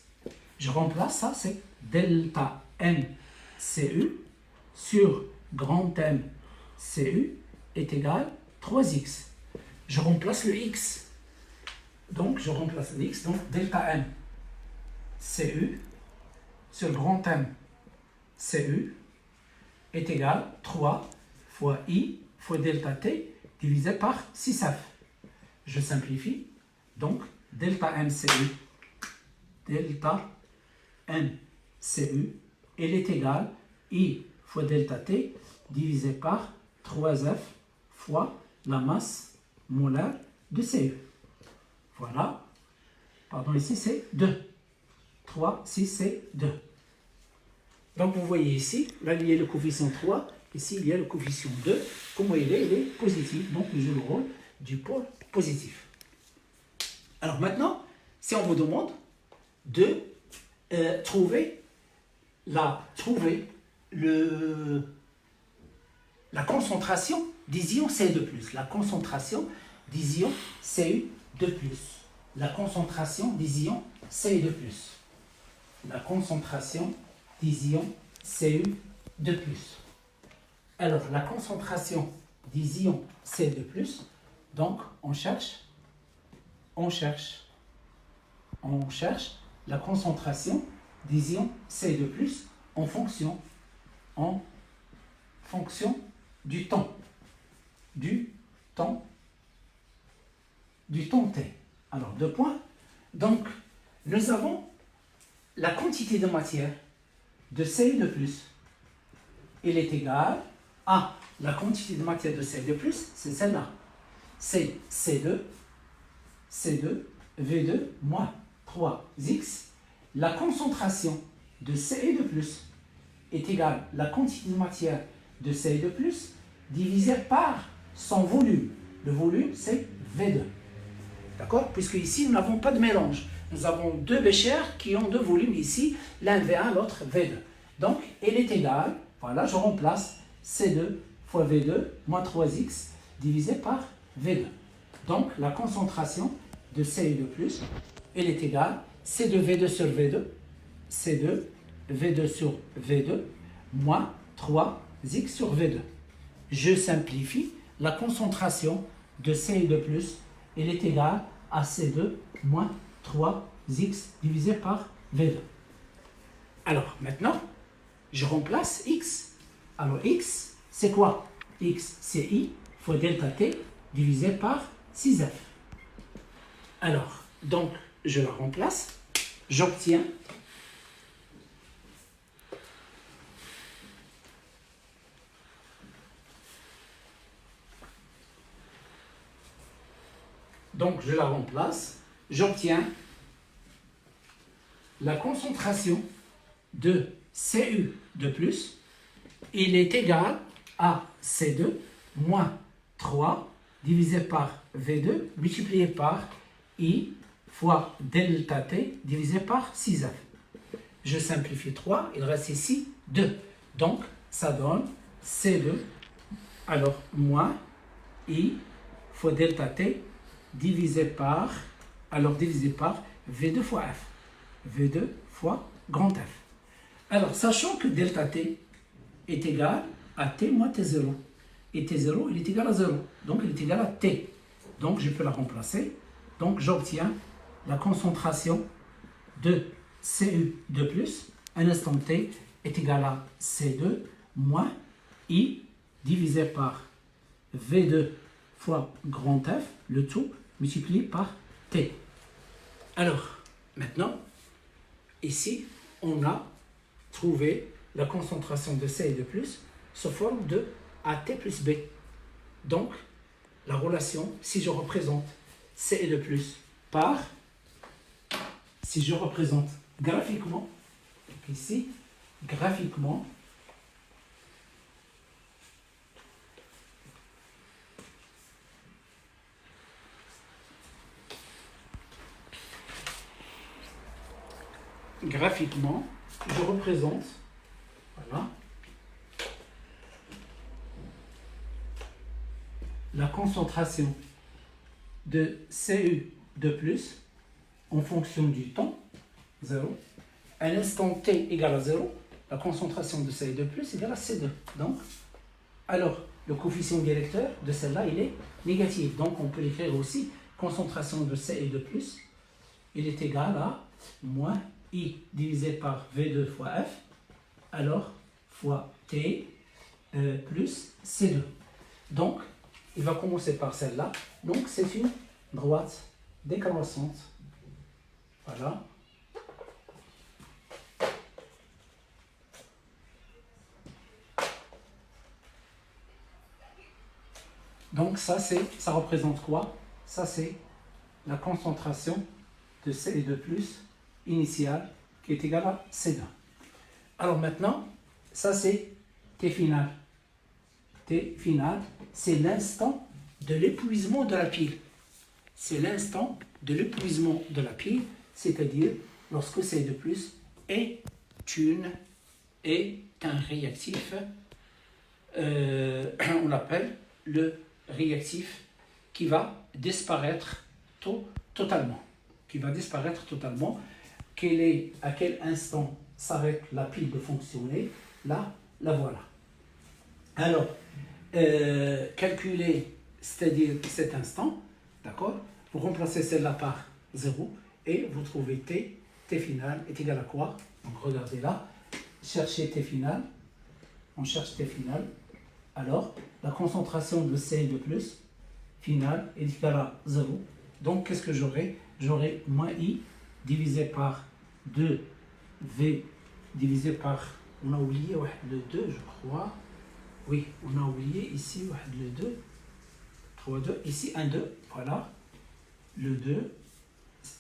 Je remplace ça, c'est delta MCU sur grand MCU est égal à 3X. Je remplace le X. Donc, je remplace le X. Donc, delta MCU sur grand M CU est égal à 3 fois I fois delta T divisé par 6F. Je simplifie. Donc, delta MCU, il est égal à I fois delta T divisé par 3F fois la masse molaire de CU. Voilà. Pardon, ici c'est 2. 3, 6, c'est 2. Donc vous voyez ici, là il y a le coefficient 3, ici il y a le coefficient 2. Comment il est positif, donc il joue le rôle du pôle positif. Alors maintenant, si on vous demande de trouver la concentration des ions Cu2+, la concentration des ions Cu2+, la concentration des ions Cu2+. La concentration des ions Cu2+. Alors, la concentration des ions Cu2+, donc on cherche la concentration des ions Cu2+ en fonction du temps T. Alors, 2 points. Donc, nous avons la quantité de matière de Cu2+, il est égal à la quantité de matière de Cu2+, c'est celle-là. C'est C2, V2 moins 3x, la concentration de Ce2+, est égale à la quantité de matière de Ce2+, divisé par son volume. Le volume, c'est V2. D'accord? Puisque ici, nous n'avons pas de mélange. Nous avons deux béchers qui ont deux volumes ici, l'un V1, l'autre V2. Donc, elle est égale, voilà, je remplace C2 fois V2 moins 3x divisé par V2. Donc, la concentration de Ce2+, elle est égale à C2V2 sur V2, C2 V2 sur V2 moins 3x sur V2. Je simplifie, la concentration de Ce2+, elle est égale à C2 moins 3x divisé par V2. Alors, maintenant, je remplace x. Alors, x, c'est quoi? X, c'est I fois delta T divisé par 6F. Alors, donc, je la remplace. J'obtiens j'obtiens la concentration de Cu2+, il est égal à C2 moins 3 divisé par V2 multiplié par I fois delta T divisé par 6F. Je simplifie 3, il reste ici 2. Donc, ça donne C2, alors moins I fois delta T divisé par V2 fois F. V2 fois grand F. Alors, sachant que delta T est égal à T moins T0. Et T0, il est égal à 0. Donc, il est égal à T. Donc, je peux la remplacer. Donc, j'obtiens la concentration de Cu2+, à l'instant T, est égal à C2 moins I divisé par V2 fois grand F, le tout multiplié par T. Alors, maintenant, ici, on a trouvé la concentration de Cu2+ sous forme de AT plus B. Donc, la relation, si je représente Cu2+ par, si je représente graphiquement, ici, graphiquement, je représente, voilà, la concentration de Cu2+ en fonction du temps, 0. À l'instant t égale à 0, la concentration de Cu2+ égale à C2. Donc, alors, le coefficient directeur de celle-là, il est négatif. Donc, on peut l'écrire aussi, concentration de Cu2+, il est égal à moins I divisé par V2 fois F, alors, fois T plus C2. Donc, il va commencer par celle-là. Donc, c'est une droite décroissante. Voilà. Donc, ça représente quoi? Ça, c'est la concentration de Cu2+ initiale qui est égale à C2. Alors maintenant, ça, c'est T final. T final, c'est l'instant de l'épuisement de la pile. C'est l'instant de l'épuisement de la pile, c'est-à-dire lorsque Cu2+ est un réactif, on l'appelle le réactif qui va disparaître totalement. À quel instant s'arrête la pile de fonctionner? Là, la voilà. Alors, calculer, c'est-à-dire cet instant, d'accord? Vous remplacez celle-là par 0 et vous trouvez T final est égal à quoi? Donc regardez là, cherchez T final, on cherche T final. Alors, la concentration de Cu2+ finale est égale à 0. Donc, qu'est-ce que j'aurai? J'aurai moins I divisé par 2V divisé par, on a oublié le 2, je crois. Oui, on a oublié ici le 2, 3, 2, ici un 2, voilà. Le 2,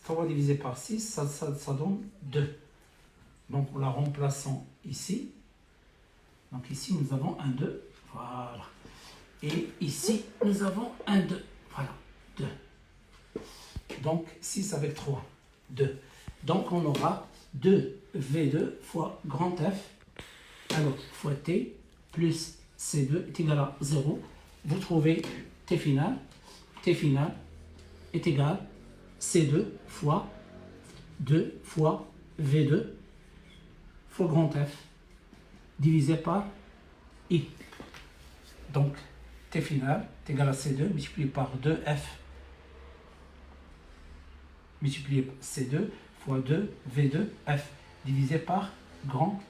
3 divisé par 6, ça donne 2. Donc, en la remplaçant ici. Donc, ici, nous avons un 2. Voilà. Et ici, nous avons un 2. Voilà, 2. Donc, 6 avec 3, 2. Donc, on aura 2V2 fois grand F, alors fois T, plus C2 est égal à 0. Vous trouvez T final est égal à C2 fois 2 fois V2 fois grand F divisé par I. Donc, T final est égal à C2 multiplié par 2F multiplié par C2 fois 2 V2 F divisé par grand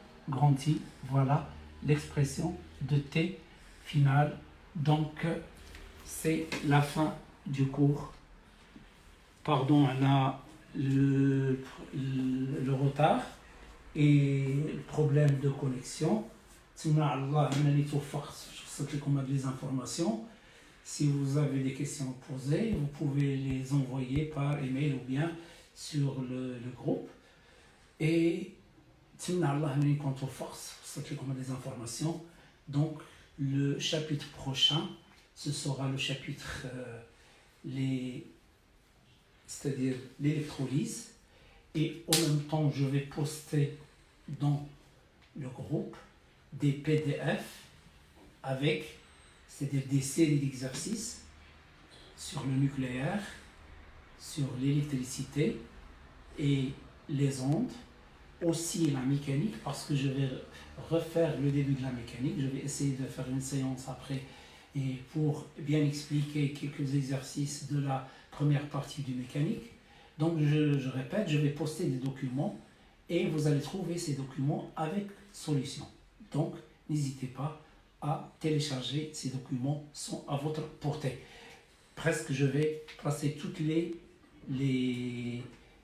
I. Voilà l'expression de T final. Donc, c'est la fin du cours. Pardon, on a le retard et le problème de connexion. Des informations. Si vous avez des questions à poser, vous pouvez les envoyer par email ou bien sur le groupe. Et quand on force, des informations. Donc, le chapitre prochain, ce sera le chapitre c'est-à-dire l'électrolyse. Et en même temps, je vais poster dans le groupe des PDF avec, c'est-à-dire des séries d'exercices sur le nucléaire, sur l'électricité et les ondes, aussi la mécanique, parce que je vais refaire le début de la mécanique. Je vais essayer de faire une séance après et pour bien expliquer quelques exercices de la première partie du mécanique. Donc je répète, je vais poster des documents et vous allez trouver ces documents avec solution. Donc n'hésitez pas à télécharger ces documents, sont à votre portée. Presque je vais placer toutes les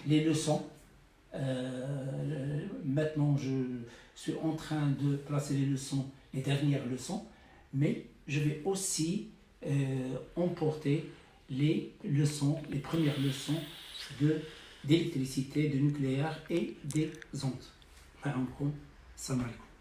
leçons. Maintenant je suis en train de placer les leçons, les dernières leçons, mais je vais aussi emporter les leçons, les premières leçons d'électricité, de nucléaire et des ondes. Salam alaikum.